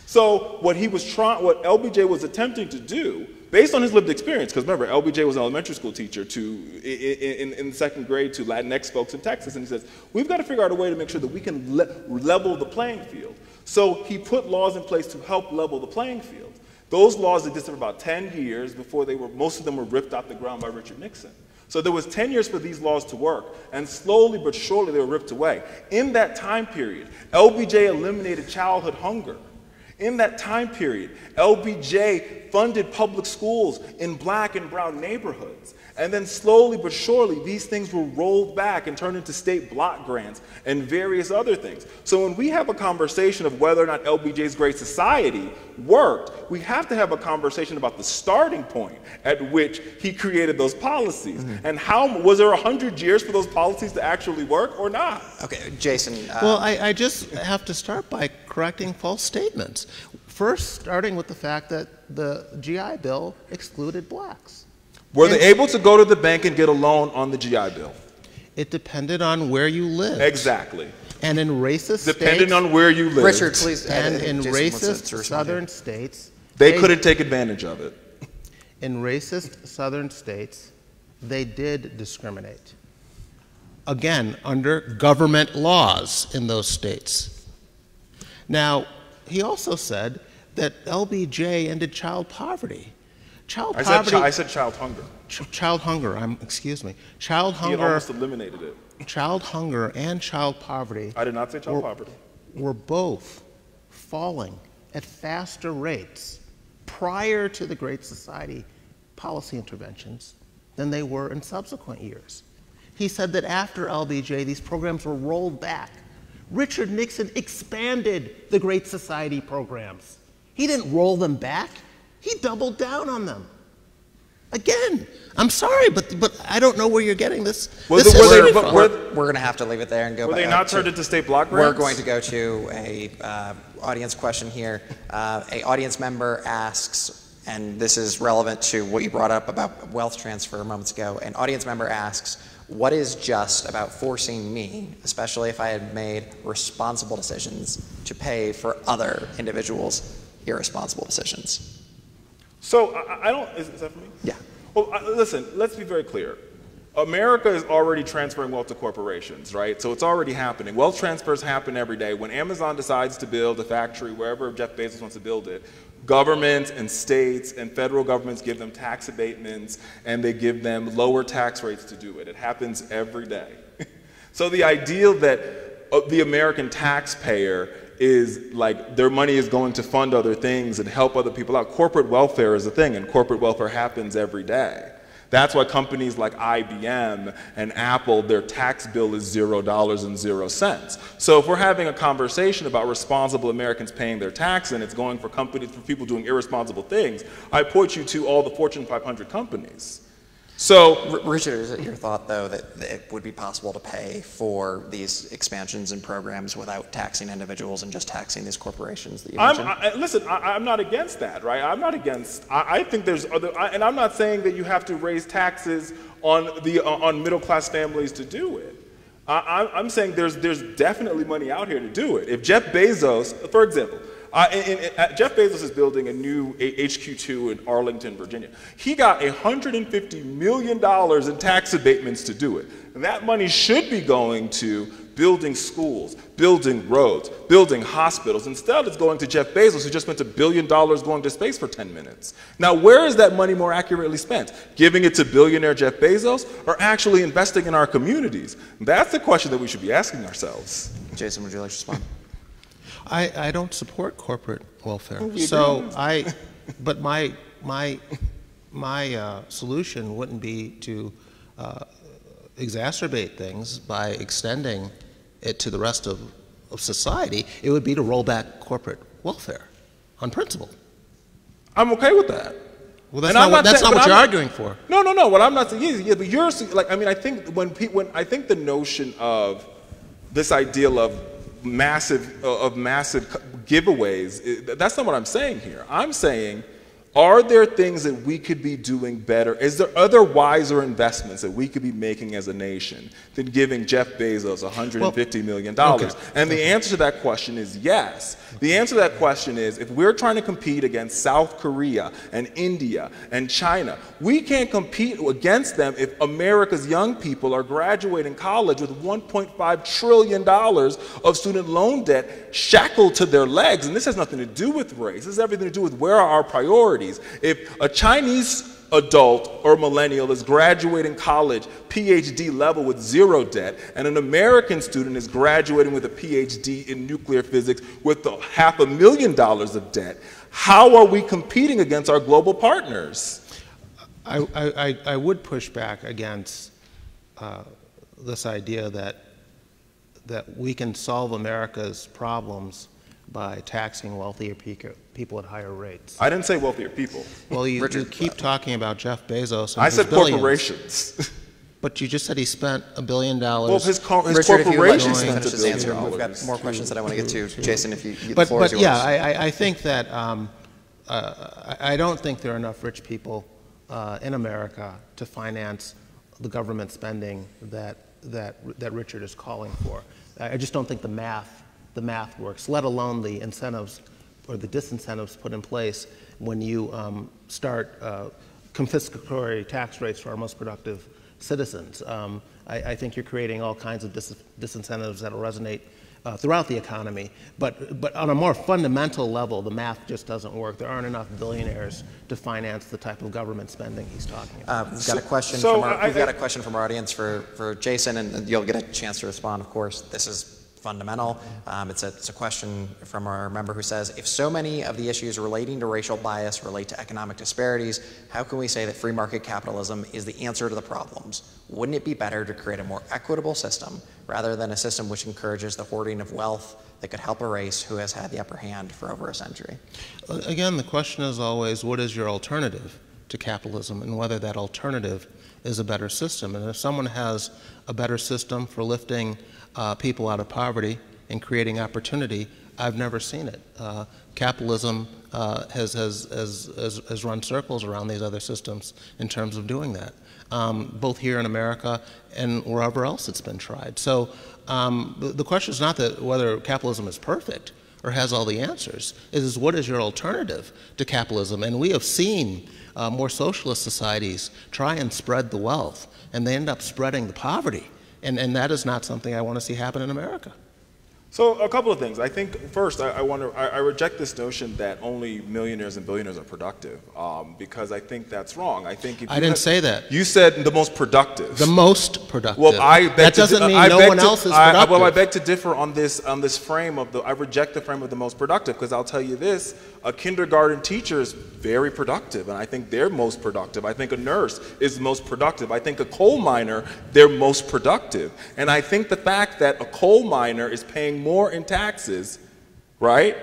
D: So what LBJ was attempting to do, based on his lived experience, because remember, LBJ was an elementary school teacher in the 2nd grade to Latinx folks in Texas, and he says, we've got to figure out a way to make sure that we can level the playing field. So he put laws in place to help level the playing field. Those laws existed for about 10 years before most of them were ripped off the ground by Richard Nixon. So there was 10 years for these laws to work, and slowly but surely they were ripped away. In that time period, LBJ eliminated childhood hunger. In that time period, LBJ funded public schools in black and brown neighborhoods. And then slowly but surely, these things were rolled back and turned into state block grants and various other things. So when we have a conversation of whether or not LBJ's Great Society worked, we have to have a conversation about the starting point at which he created those policies. Mm-hmm. And was there 100 years for those policies to actually work or not?
C: Okay, Jason.
E: Well, I just have to start by correcting false statements. First, starting with the fact that the GI Bill excluded blacks.
D: Were they able to go to the bank and get a loan on the GI Bill?
E: It depended on where you lived.
D: Exactly.
E: And in racist states...
D: Depending on where you lived.
C: Richard, please.
E: And in racist southern states...
D: They couldn't take advantage of it.
E: In racist southern states, they did discriminate. Again, under government laws in those states. Now, he also said that LBJ ended child poverty.
D: I said child hunger.
E: Child hunger, excuse me. Child hunger.
D: He almost eliminated it.
E: Child hunger and child poverty.
D: I did not say child poverty.
E: Were both falling at faster rates prior to the Great Society policy interventions than they were in subsequent years. He said that after LBJ, these programs were rolled back. Richard Nixon expanded the Great Society programs. He didn't roll them back. He doubled down on them. Again, I'm sorry, but I don't know where you're getting this.
C: We're going to have to leave it there and go back.
D: Were they not turned into state block grants?
C: We're going to go to a audience question here. A audience member asks, and this is relevant to what you brought up about wealth transfer moments ago. An audience member asks, what is just about forcing me, especially if I had made responsible decisions, to pay for other individuals' irresponsible decisions?
D: So I don't, is that for me?
C: Yeah.
D: Well, listen, let's be very clear. America is already transferring wealth to corporations, right? So it's already happening. Wealth transfers happen every day. When Amazon decides to build a factory wherever Jeff Bezos wants to build it, governments and states and federal governments give them tax abatements and they give them lower tax rates to do it. It happens every day. So the ideal that the American taxpayer is like their money is going to fund other things and help other people out. Corporate welfare is a thing, and corporate welfare happens every day. That's why companies like IBM and Apple, their tax bill is $0 So if we're having a conversation about responsible Americans paying their tax and it's going for companies, for people doing irresponsible things, I point you to all the Fortune 500 companies. So,
C: Richard, is it your thought, though, that it would be possible to pay for these expansions and programs without taxing individuals and just taxing these corporations that you mentioned?
D: Listen, I'm not against that, right? I'm not against, I think there's other, and I'm not saying that you have to raise taxes on middle-class families to do it. I'm saying there's definitely money out here to do it. If Jeff Bezos, for example, Jeff Bezos is building a new HQ2 in Arlington, Virginia. He got $150 million in tax abatements to do it. And that money should be going to building schools, building roads, building hospitals. Instead, it's going to Jeff Bezos, who just spent $1 billion going to space for 10 minutes. Now, where is that money more accurately spent? Giving it to billionaire Jeff Bezos or actually investing in our communities? That's the question that we should be asking ourselves.
C: Jason, would you like to respond?
E: I don't support corporate welfare. But my solution wouldn't be to exacerbate things by extending it to the rest of society. It would be to roll back corporate welfare on principle.
D: I'm okay with that.
E: Well, that's not what you're arguing for.
D: No. What I'm not saying is, yeah, but you're like, I mean, I think when I think the notion of this ideal of massive giveaways, that's not what I'm saying here. I'm saying, are there things that we could be doing better? Is there other wiser investments that we could be making as a nation than giving Jeff Bezos $150 million? Okay. And the answer to that question is yes. The answer to that question is, if we're trying to compete against South Korea and India and China, we can't compete against them if America's young people are graduating college with $1.5 trillion of student loan debt shackled to their legs. And this has nothing to do with race. This has everything to do with where are our priorities. If a Chinese adult or millennial is graduating college PhD level with zero debt, and an American student is graduating with a PhD in nuclear physics with $500,000 of debt, how are we competing against our global partners?
E: I would push back against this idea that we can solve America's problems by taxing wealthier people at higher rates.
D: I didn't say wealthier people.
E: Well, you keep talking about Jeff Bezos and
D: I said
E: billions.
D: Corporations.
E: But you just said he spent $1 billion.
D: Well, his
C: Richard,
D: corporation
C: spent $1 billion. We've got more questions that I want to get to. Jason, if the floor is yours.
E: Yeah, I think that I don't think there are enough rich people in America to finance the government spending that Richard is calling for. I just don't think the math works, let alone the incentives or the disincentives put in place when you start confiscatory tax rates for our most productive citizens. I think you're creating all kinds of disincentives that will resonate throughout the economy. But on a more fundamental level, the math just doesn't work. There aren't enough billionaires to finance the type of government spending he's talking about.
C: We've got a question from our audience for Jason, and you'll get a chance to respond, of course. This is fundamental. It's a question from our member who says, if so many of the issues relating to racial bias relate to economic disparities, how can we say that free market capitalism is the answer to the problems? Wouldn't it be better to create a more equitable system rather than a system which encourages the hoarding of wealth that could help a race who has had the upper hand for over a century?
E: Again, the question is always, what is your alternative to capitalism, and whether that alternative is a better system. And if someone has a better system for lifting people out of poverty and creating opportunity, I've never seen it. Capitalism has run circles around these other systems in terms of doing that. both here in America and wherever else it's been tried. So the question is not that whether capitalism is perfect or has all the answers. It is, what is your alternative to capitalism? And we have seen more socialist societies try and spread the wealth, and they end up spreading the poverty. And that is not something I want to see happen in America.
D: So a couple of things. I think first, I reject this notion that only millionaires and billionaires are productive, because I think that's wrong. I think if
E: I didn't say that.
D: You said the most productive.
E: The most productive.
D: Well,
E: that doesn't mean no one else is productive.
D: Well, I beg to differ on this frame of the. I reject the frame of the most productive, because I'll tell you this: a kindergarten teacher is very productive, and I think they're most productive. I think a nurse is most productive. I think a coal miner, they're most productive, and I think the fact that a coal miner is paying more in taxes, right?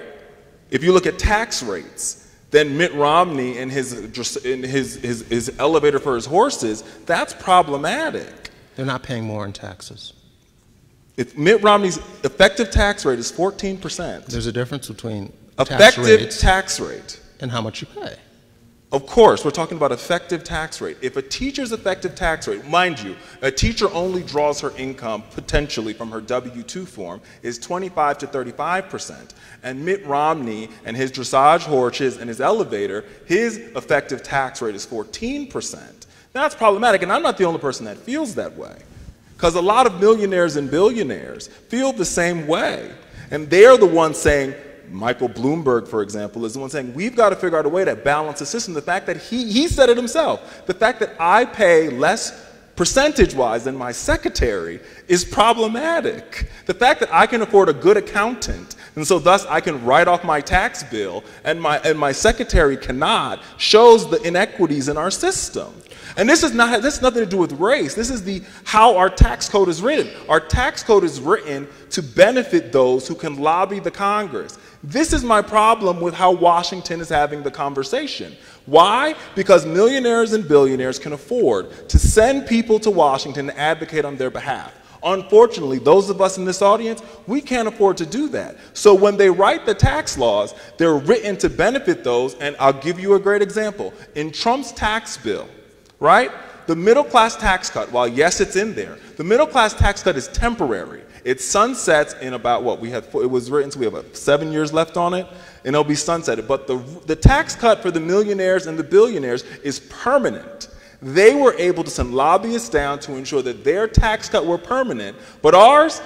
D: If you look at tax rates, then Mitt Romney and his elevator for his horses, that's problematic.
E: They're not paying more in taxes.
D: If Mitt Romney's effective tax rate is 14%.
E: There's a difference between
D: effective tax rate
E: and how much you pay.
D: Of course, we're talking about effective tax rate. If a teacher's effective tax rate, mind you, a teacher only draws her income potentially from her W-2 form, is 25 to 35%. And Mitt Romney and his dressage horses and his elevator, his effective tax rate is 14%. That's problematic, and I'm not the only person that feels that way. Because a lot of millionaires and billionaires feel the same way. And they're the ones saying, Michael Bloomberg, for example, is the one saying, we've got to figure out a way to balance the system. The fact that he said it himself, the fact that I pay less percentage-wise than my secretary is problematic. The fact that I can afford a good accountant, and so thus I can write off my tax bill, and my secretary cannot, shows the inequities in our system. And this has nothing to do with race. This is how our tax code is written. Our tax code is written to benefit those who can lobby the Congress. This is my problem with how Washington is having the conversation. Why? Because millionaires and billionaires can afford to send people to Washington to advocate on their behalf. Unfortunately, those of us in this audience, we can't afford to do that. So when they write the tax laws, they're written to benefit those, and I'll give you a great example. In Trump's tax bill, right? The middle class tax cut, while yes, it's in there, the middle class tax cut is temporary. It sunsets in about what it was written, so we have 7 years left on it, and it'll be sunsetted. But the tax cut for the millionaires and the billionaires is permanent. They were able to send lobbyists down to ensure that their tax cut were permanent, but ours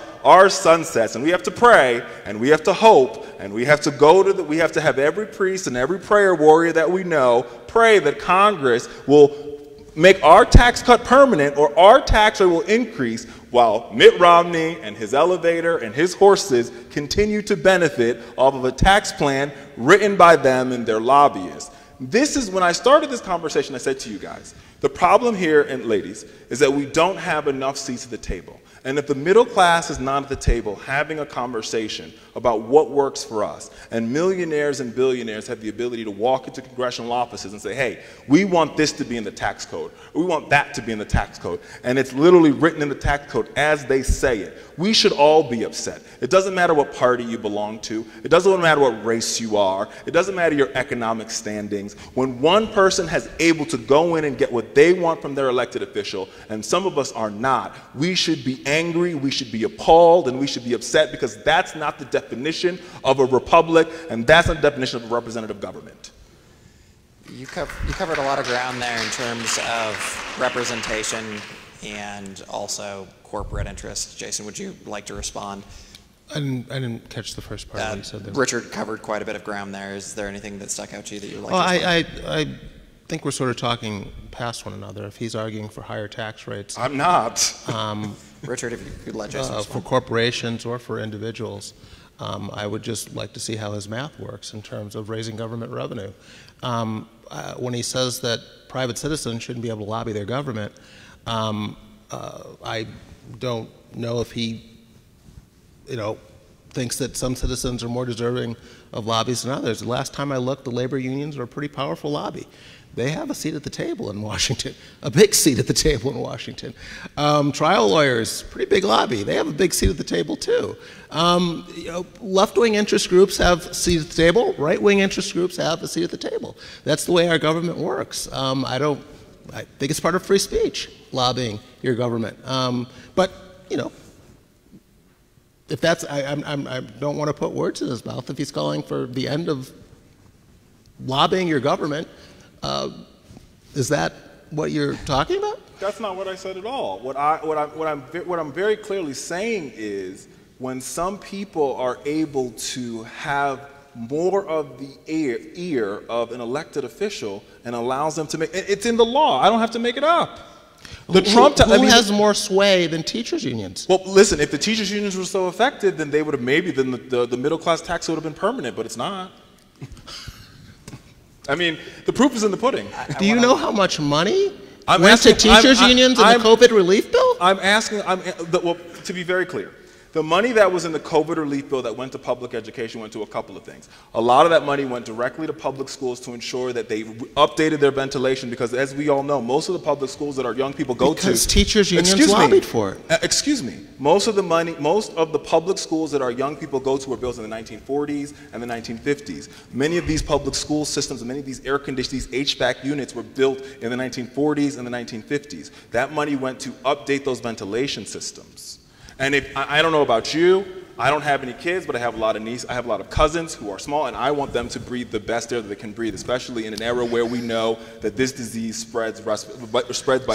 D: sunsets, and we have to pray, and we have to hope, and we have to we have to have every priest and every prayer warrior that we know pray that Congress will make our tax cut permanent, or our tax rate will increase while Mitt Romney and his elevator and his horses continue to benefit off of a tax plan written by them and their lobbyists. This is when I started this conversation, I said to you guys, the problem here, and ladies, is that we don't have enough seats at the table. And if the middle class is not at the table having a conversation about what works for us, and millionaires and billionaires have the ability to walk into congressional offices and say, hey, we want this to be in the tax code, or we want that to be in the tax code, and it's literally written in the tax code as they say it, we should all be upset. It doesn't matter what party you belong to. It doesn't matter what race you are. It doesn't matter your economic standings. When one person has able to go in and get what they want from their elected official, and some of us are not, we should be angry, we should be appalled, and we should be upset, because that's not the definition of a republic, and that's not the definition of a representative government.
C: You covered a lot of ground there in terms of representation and also corporate interests. Jason, would you like to respond?
E: I didn't catch the first part of what you said there.
C: Richard covered quite a bit of ground there. Is there anything that stuck out to you that you would like to respond?
E: I think we're sort of talking past one another. If he's arguing for higher tax rates,
D: I'm not.
C: Richard, if you could let Jason respond.
E: For corporations or for individuals, I would just like to see how his math works in terms of raising government revenue. When he says that private citizens shouldn't be able to lobby their government, I don't know if he, thinks that some citizens are more deserving of lobbies than others. The last time I looked, the labor unions are a pretty powerful lobby. They have a seat at the table in Washington, a big seat at the table in Washington. Trial lawyers, pretty big lobby. They have a big seat at the table too. Left-wing interest groups have a seat at the table. Right-wing interest groups have a seat at the table. That's the way our government works. I don't I think it's part of free speech, lobbying your government. But, you know, if that's, I don't want to put words in his mouth. If he's calling for the end of lobbying your government, is that what you're talking about?
D: That's not what I said at all. What I'm very clearly saying is when some people are able to have more of the ear of an elected official and allows them to make it's in the law. I don't have to make it up.
E: Who has more sway than teachers' unions?
D: Well, listen, if the teachers' unions were so effective, then they would have then the middle class tax would have been permanent, but it's not. I mean, the proof is in the pudding.
E: Do you know how much money went to teachers' unions in the COVID relief bill?
D: Well, to be very clear, the money that was in the COVID relief bill that went to public education went to a couple of things. A lot of that money went directly to public schools to ensure that they updated their ventilation because, as we all know, most of the public schools that our young people go to...
E: Because teachers' unions lobbied for it.
D: Excuse me. Most of the public schools that our young people go to were built in the 1940s and the 1950s. Many of these public school systems, many of these these HVAC units were built in the 1940s and the 1950s. That money went to update those ventilation systems. And if I don't know about you, I don't have any kids, but I have a lot of nieces, I have a lot of cousins who are small, and I want them to breathe the best air that they can breathe, especially in an era where we know that this disease spreads by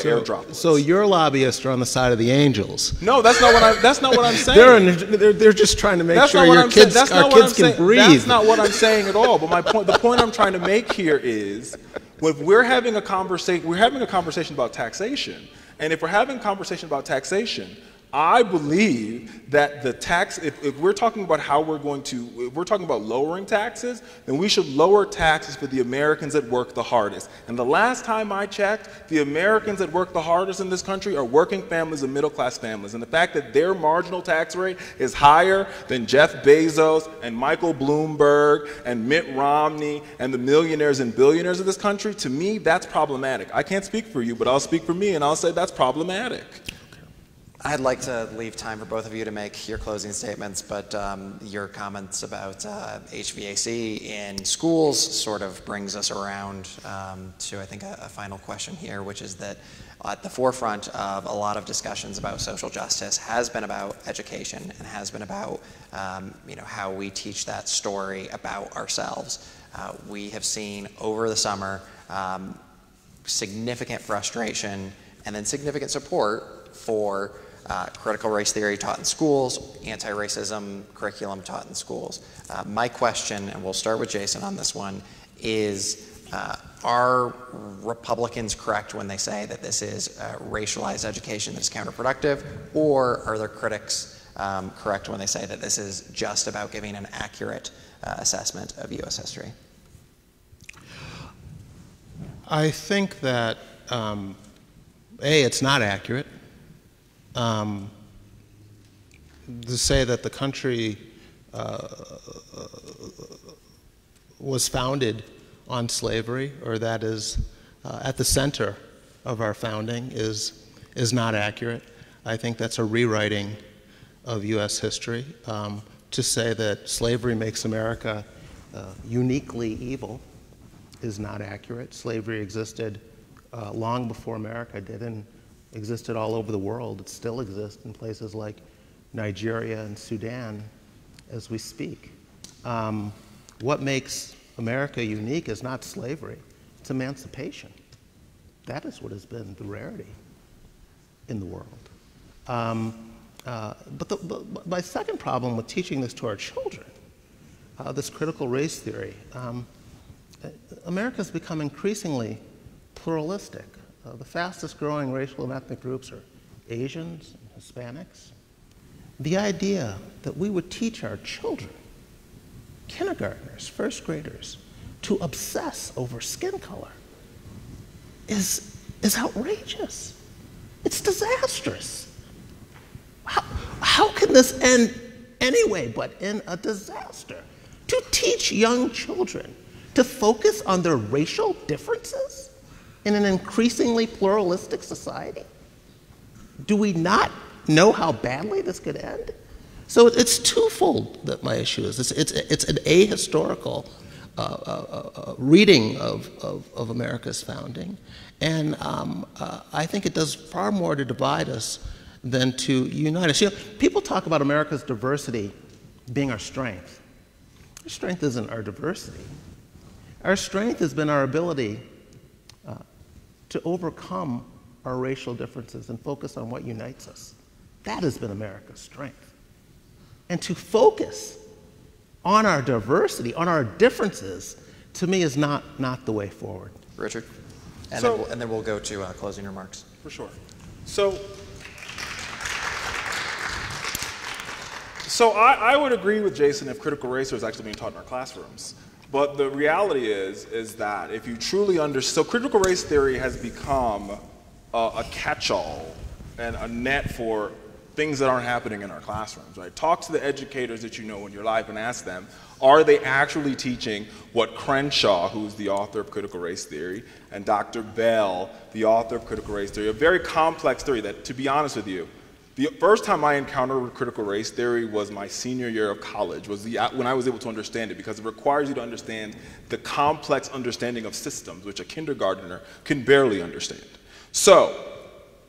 D: air droplets.
E: So your lobbyists are on the side of the angels.
D: No, that's not what I'm saying.
E: They're just trying to make sure our kids can breathe.
D: That's not what I'm saying at all. But the point I'm trying to make here is, if we're having a conversation about taxation, and if we're having a conversation about taxation, I believe that the tax, if we're talking about if we're talking about lowering taxes, then we should lower taxes for the Americans that work the hardest. And the last time I checked, the Americans that work the hardest in this country are working families and middle-class families. And the fact that their marginal tax rate is higher than Jeff Bezos and Michael Bloomberg and Mitt Romney and the millionaires and billionaires of this country, to me, that's problematic. I can't speak for you, but I'll speak for me, and I'll say that's problematic.
C: I'd like to leave time for both of you to make your closing statements, but your comments about HVAC in schools sort of brings us around to, I think, a final question here, which is that at the forefront of a lot of discussions about social justice has been about education and has been about how we teach that story about ourselves. We have seen over the summer significant frustration and then significant support for critical race theory taught in schools, anti-racism curriculum taught in schools. My question, and we'll start with Jason on this one, is are Republicans correct when they say that this is racialized education that is counterproductive, or are their critics correct when they say that this is just about giving an accurate assessment of U.S. history?
E: I think that, it's not accurate. To say that the country was founded on slavery, or that is at the center of our founding, is not accurate. I think that's a rewriting of U.S. history. To say that slavery makes America uniquely evil is not accurate. Slavery existed long before America did, and existed all over the world. It still exists in places like Nigeria and Sudan as we speak. What makes America unique is not slavery, it's emancipation. That is what has been the rarity in the world. But my second problem with teaching this to our children, this critical race theory, America's become increasingly pluralistic. The fastest growing racial and ethnic groups are Asians and Hispanics. The idea that we would teach our children, kindergartners, first graders, to obsess over skin color is outrageous. It's disastrous. How can this end anyway but in a disaster? To teach young children to focus on their racial differences in an increasingly pluralistic society? Do we not know how badly this could end? So it's twofold that my issue is. It's an ahistorical reading of America's founding, And I think it does far more to divide us than to unite us. You know, people talk about America's diversity being our strength. Our strength isn't our diversity. Our strength has been our ability to overcome our racial differences and focus on what unites us. That has been America's strength. And to focus on our diversity, on our differences, to me is not the way forward.
C: Richard? And,
D: So-
C: then we'll go to closing remarks.
D: For sure. So I would agree with Jason if critical race was actually being taught in our classrooms. But the reality is that if you truly understand, so critical race theory has become a catch-all and a net for things that aren't happening in our classrooms, right? Talk to the educators that you know in your life and ask them, are they actually teaching what Crenshaw, who's the author of critical race theory, and Dr. Bell, the author of critical race theory, a very complex theory that, to be honest with you, the first time I encountered critical race theory was my senior year of college, when I was able to understand it, because it requires you to understand the complex understanding of systems, which a kindergartner can barely understand. So,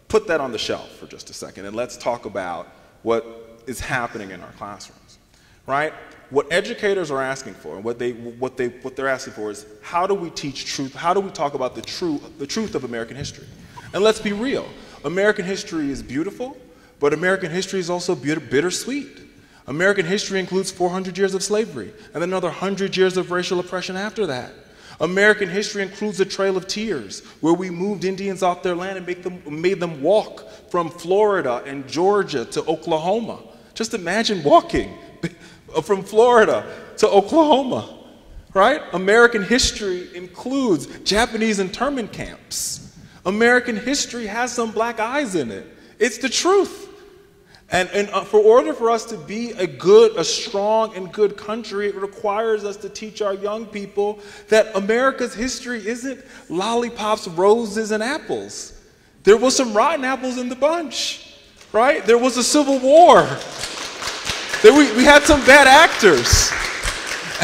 D: put that on the shelf for just a second, and let's talk about what is happening in our classrooms, right? What educators are asking for, and what they're asking for is, how do we teach truth? How do we talk about the truth of American history? And let's be real, American history is beautiful, but American history is also bittersweet. American history includes 400 years of slavery, and then another 100 years of racial oppression after that. American history includes a trail of tears, where we moved Indians off their land and made them walk from Florida and Georgia to Oklahoma. Just imagine walking from Florida to Oklahoma, right? American history includes Japanese internment camps. American history has some black eyes in it. It's the truth. And for order for us to be a strong and good country, it requires us to teach our young people that America's history isn't lollipops, roses, and apples. There was some rotten apples in the bunch, right? There was a civil war. We had some bad actors.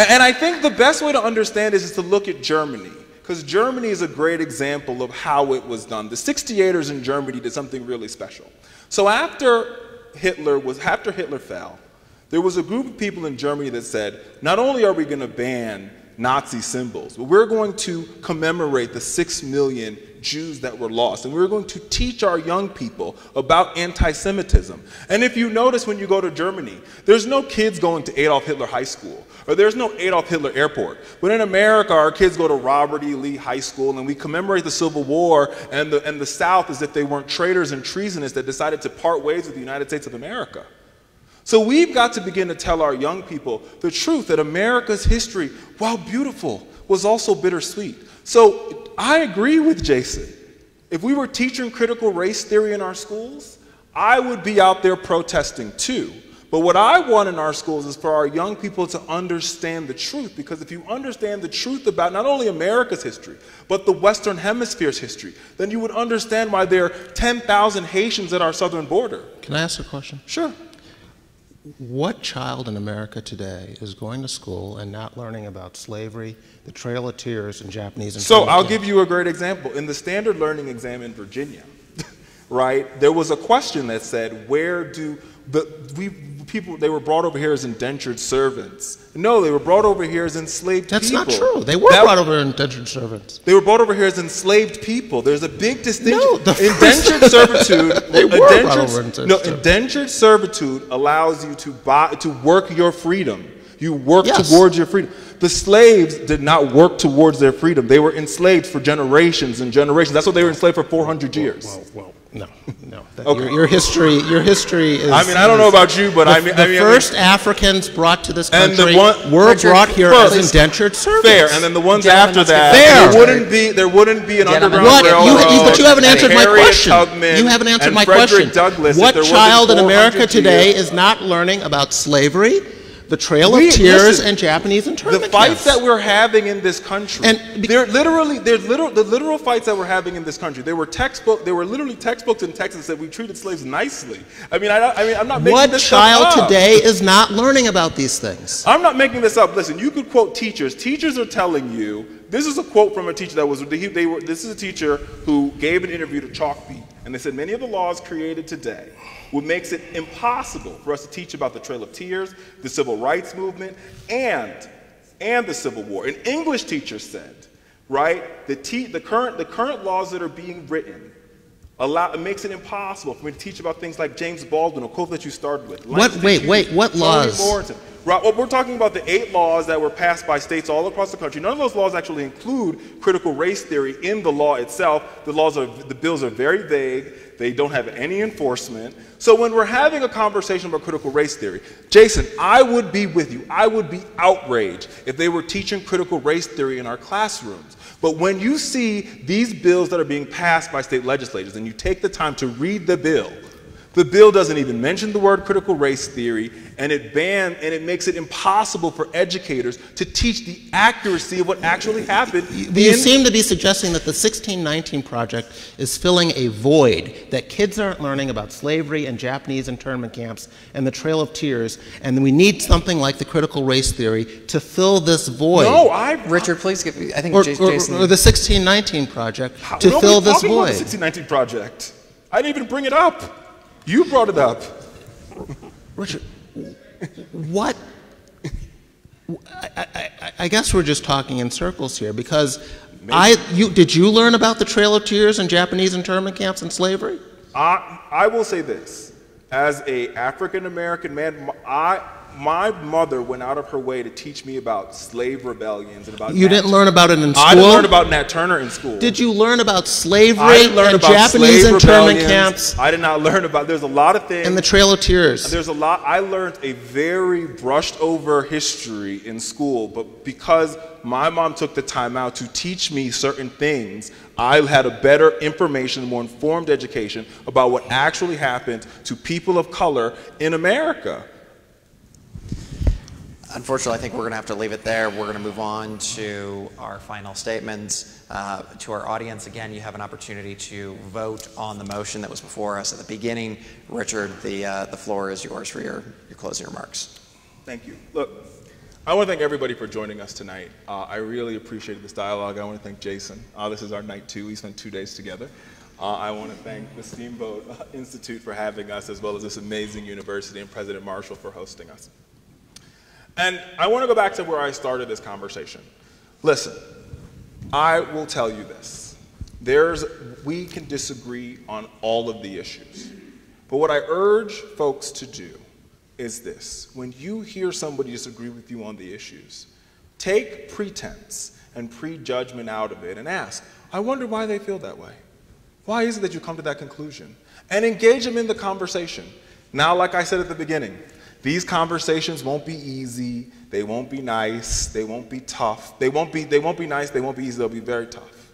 D: And I think the best way to understand this is to look at Germany, because Germany is a great example of how it was done. The 68ers in Germany did something really special. So after Hitler fell, there was a group of people in Germany that said, not only are we going to ban Nazi symbols, but we're going to commemorate the 6 million Jews that were lost, and we're going to teach our young people about anti-Semitism. And if you notice when you go to Germany, there's no kids going to Adolf Hitler High School, or there's no Adolf Hitler Airport. But in America, our kids go to Robert E. Lee High School, and we commemorate the Civil War and the South as if they weren't traitors and treasonous that decided to part ways with the United States of America. So we've got to begin to tell our young people the truth that America's history, while beautiful, was also bittersweet. So I agree with Jason. If we were teaching critical race theory in our schools, I would be out there protesting too. But what I want in our schools is for our young people to understand the truth, because if you understand the truth about not only America's history, but the Western Hemisphere's history, then you would understand why there are 10,000 Haitians at our southern border.
E: Can I ask a question?
D: Sure.
E: What child in America today is going to school and not learning about slavery, the Trail of Tears, and Japanese internment
D: So I'll
E: camps?
D: give you a great example. In the standard learning exam in Virginia, right, there was a question that said, where do they were brought over here as indentured servants. No, they were brought over here as enslaved people.
E: That's not true. They were brought over as indentured servants.
D: They were brought over here as enslaved people. There's a big distinction.
E: No,
D: indentured servitude.
E: They were brought over as indentured servants.
D: Indentured servitude allows you to work your freedom. You work
E: Yes.
D: towards your freedom. The slaves did not work towards their freedom. They were enslaved for generations and generations. That's why they were enslaved for 400 years.
E: Well, no.
D: Okay.
E: Your history is...
D: I mean, I don't know about you, but
E: the first Africans brought to this
D: And the
E: country
D: one-
E: were
C: Richard,
E: brought here as
D: first,
E: indentured servants.
D: Fair, and then the ones
C: Gentlemen,
D: after
C: let's
D: that,
C: get
E: Fair.
D: there wouldn't be an
C: Gentlemen,
D: underground railroad.
E: But you haven't
D: and
E: answered my
D: Harriet
E: question.
D: Tubman
E: You haven't answered
D: and
E: my
D: Frederick
E: question.
D: Douglass, if
E: What
D: there wasn't
E: child in
D: 400
E: America today
D: years.
E: is not learning about slavery, the Trail of Tears,
D: Listen,
E: and Japanese internment
D: the fights
E: camps?
D: that we're having in this country,
E: And
D: the literal fights that we're having in this country. There were literally textbooks in Texas that said we treated slaves nicely. I'm not making
E: What
D: this
E: child
D: stuff up.
E: today is not learning about these things?
D: I'm not making this up. Listen, you could quote teachers. Teachers are telling you This is a quote from a teacher that was, this is a teacher who gave an interview to Chalkbeat, and they said, many of the laws created today what makes it impossible for us to teach about the Trail of Tears, the Civil Rights Movement, and the Civil War. An English teacher said, right, the current laws that are being written it makes it impossible for me to teach about things like James Baldwin, a quote that you started with.
E: What laws?
D: Right, well, we're talking about the 8 laws that were passed by states all across the country. None of those laws actually include critical race theory in the law itself. The bills are very vague. They don't have any enforcement. So when we're having a conversation about critical race theory, Jason, I would be with you. I would be outraged if they were teaching critical race theory in our classrooms. But when you see these bills that are being passed by state legislators and you take the time to read the bill doesn't even mention the word critical race theory, and it makes it impossible for educators to teach the accuracy of what actually happened.
E: You seem to be suggesting that the 1619 Project is filling a void, that kids aren't learning about slavery and Japanese internment camps and the Trail of Tears, and we need something like the critical race theory to fill this void.
C: No, Richard, please give me, I think Jason.
E: Or the 1619 Project to fill this void.
D: About the 1619 Project. I didn't even bring it up. You brought it up.
E: Richard, what? I guess we're just talking in circles here, because did you learn about the Trail of Tears and Japanese internment camps and slavery?
D: I will say this. As an African-American man, my mother went out of her way to teach me about slave rebellions and about.
E: You didn't learn about it in school?
D: I didn't learn about Nat Turner in school.
E: Did you learn about slavery and Japanese internment camps?
D: I did not learn about. There's a lot of things.
E: And the Trail of Tears.
D: There's a lot. I learned a very brushed over history in school, but because my mom took the time out to teach me certain things, I had a better information, more informed education about what actually happened to people of color in America.
C: Unfortunately, I think we're going to have to leave it there. We're going to move on to our final statements. To our audience, again, you have an opportunity to vote on the motion that was before us at the beginning. Richard, the floor is yours for your closing remarks.
D: Thank you. Look, I want to thank everybody for joining us tonight. I really appreciated this dialogue. I want to thank Jason. This is our night 2. We spent 2 days together. I want to thank the Steamboat Institute for having us, as well as this amazing university, and President Marshall for hosting us. And I want to go back to where I started this conversation. Listen, I will tell you this. We can disagree on all of the issues. But what I urge folks to do is this. When you hear somebody disagree with you on the issues, take pretense and prejudgment out of it and ask, I wonder why they feel that way. Why is it that you come to that conclusion? And engage them in the conversation. Now, like I said at the beginning, these conversations won't be easy, they won't be nice, they won't be tough. They won't be nice, they won't be easy, they'll be very tough.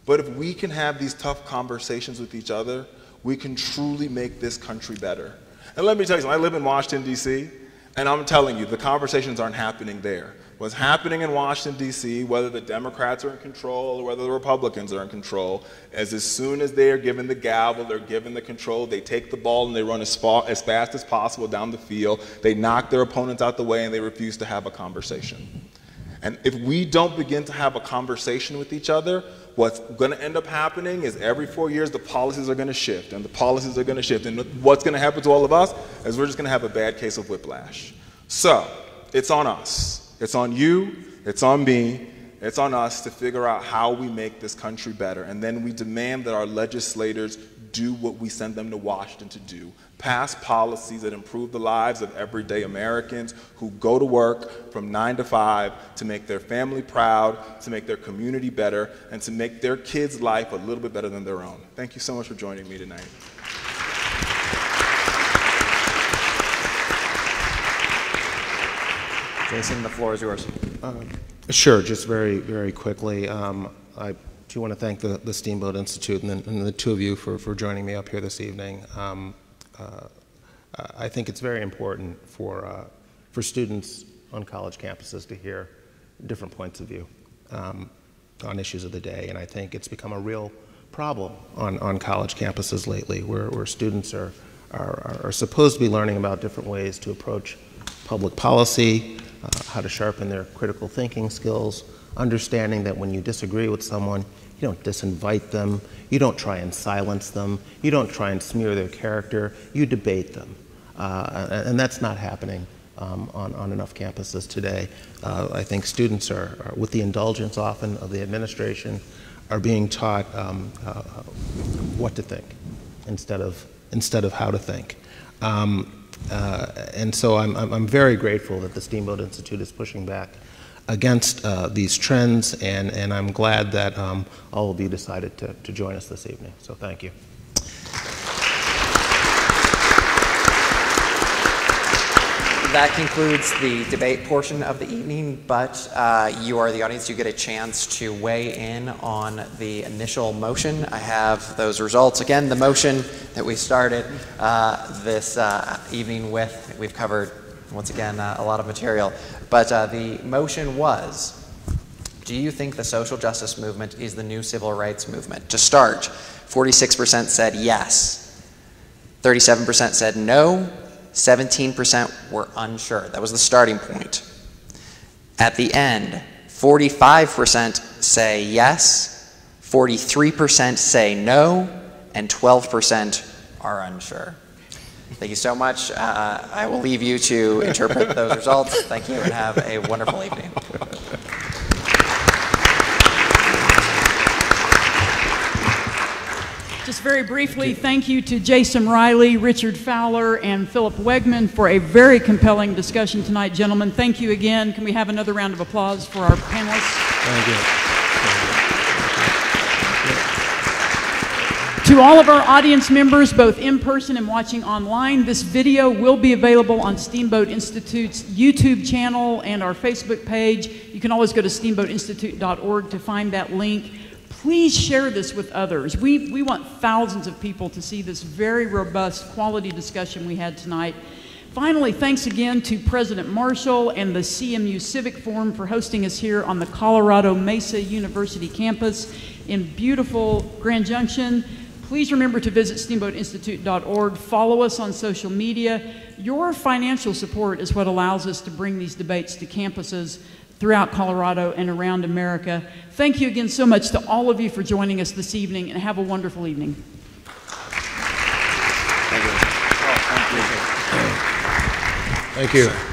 D: But if we can have these tough conversations with each other, we can truly make this country better. And let me tell you something, I live in Washington, D.C., and I'm telling you, the conversations aren't happening there. What's happening in Washington, D.C., whether the Democrats are in control or whether the Republicans are in control, is as soon as they are given the gavel, they're given the control, they take the ball and they run as fast as possible down the field, they knock their opponents out the way, and they refuse to have a conversation. And if we don't begin to have a conversation with each other, what's going to end up happening is every 4 years the policies are going to shift, and the policies are going to shift, and what's going to happen to all of us is we're just going to have a bad case of whiplash. So, it's on us. It's on you, it's on me, it's on us to figure out how we make this country better. And then we demand that our legislators do what we send them to Washington to do. Pass policies that improve the lives of everyday Americans who go to work from 9 to 5 to make their family proud, to make their community better, and to make their kids' life a little bit better than their own. Thank you so much for joining me tonight.
C: Jason, the floor is yours.
E: Sure, just very, very quickly. I do want to thank the Steamboat Institute and the two of you for joining me up here this evening. I think it's very important for students on college campuses to hear different points of view on issues of the day, and I think it's become a real problem on college campuses lately, where students are supposed to be learning about different ways to approach public policy, how to sharpen their critical thinking skills, understanding that when you disagree with someone, you don't disinvite them, you don't try and silence them, you don't try and smear their character, you debate them. And that's not happening on enough campuses today. I think students are, with the indulgence often of the administration, are being taught what to think instead of how to think. And so I'm very grateful that the Steamboat Institute is pushing back against these trends, and I'm glad that all of you decided to join us this evening. So thank you.
C: That concludes the debate portion of the evening, but you are the audience. You get a chance to weigh in on the initial motion. I have those results. Again, the motion that we started this evening with, we've covered, once again, a lot of material. But the motion was, do you think the social justice movement is the new civil rights movement? To start, 46% said yes, 37% said no, 17% were unsure. That was the starting point. At the end, 45% say yes, 43% say no, and 12% are unsure. Thank you so much. I will leave you to interpret those results. Thank you, and have a wonderful evening.
B: Just very briefly, thank you to Jason Reilly, Richard Fowler, and Phillip Wegman for a very compelling discussion tonight, gentlemen. Thank you again. Can we have another round of applause for our panelists?
E: Thank you.
B: To all of our audience members, both in person and watching online, this video will be available on Steamboat Institute's YouTube channel and our Facebook page. You can always go to steamboatinstitute.org to find that link. Please share this with others. We want thousands of people to see this very robust quality discussion we had tonight. Finally, thanks again to President Marshall and the CMU Civic Forum for hosting us here on the Colorado Mesa University campus in beautiful Grand Junction. Please remember to visit steamboatinstitute.org. Follow us on social media. Your financial support is what allows us to bring these debates to campuses throughout Colorado and around America. Thank you again so much to all of you for joining us this evening, and have a wonderful evening.
E: Thank you.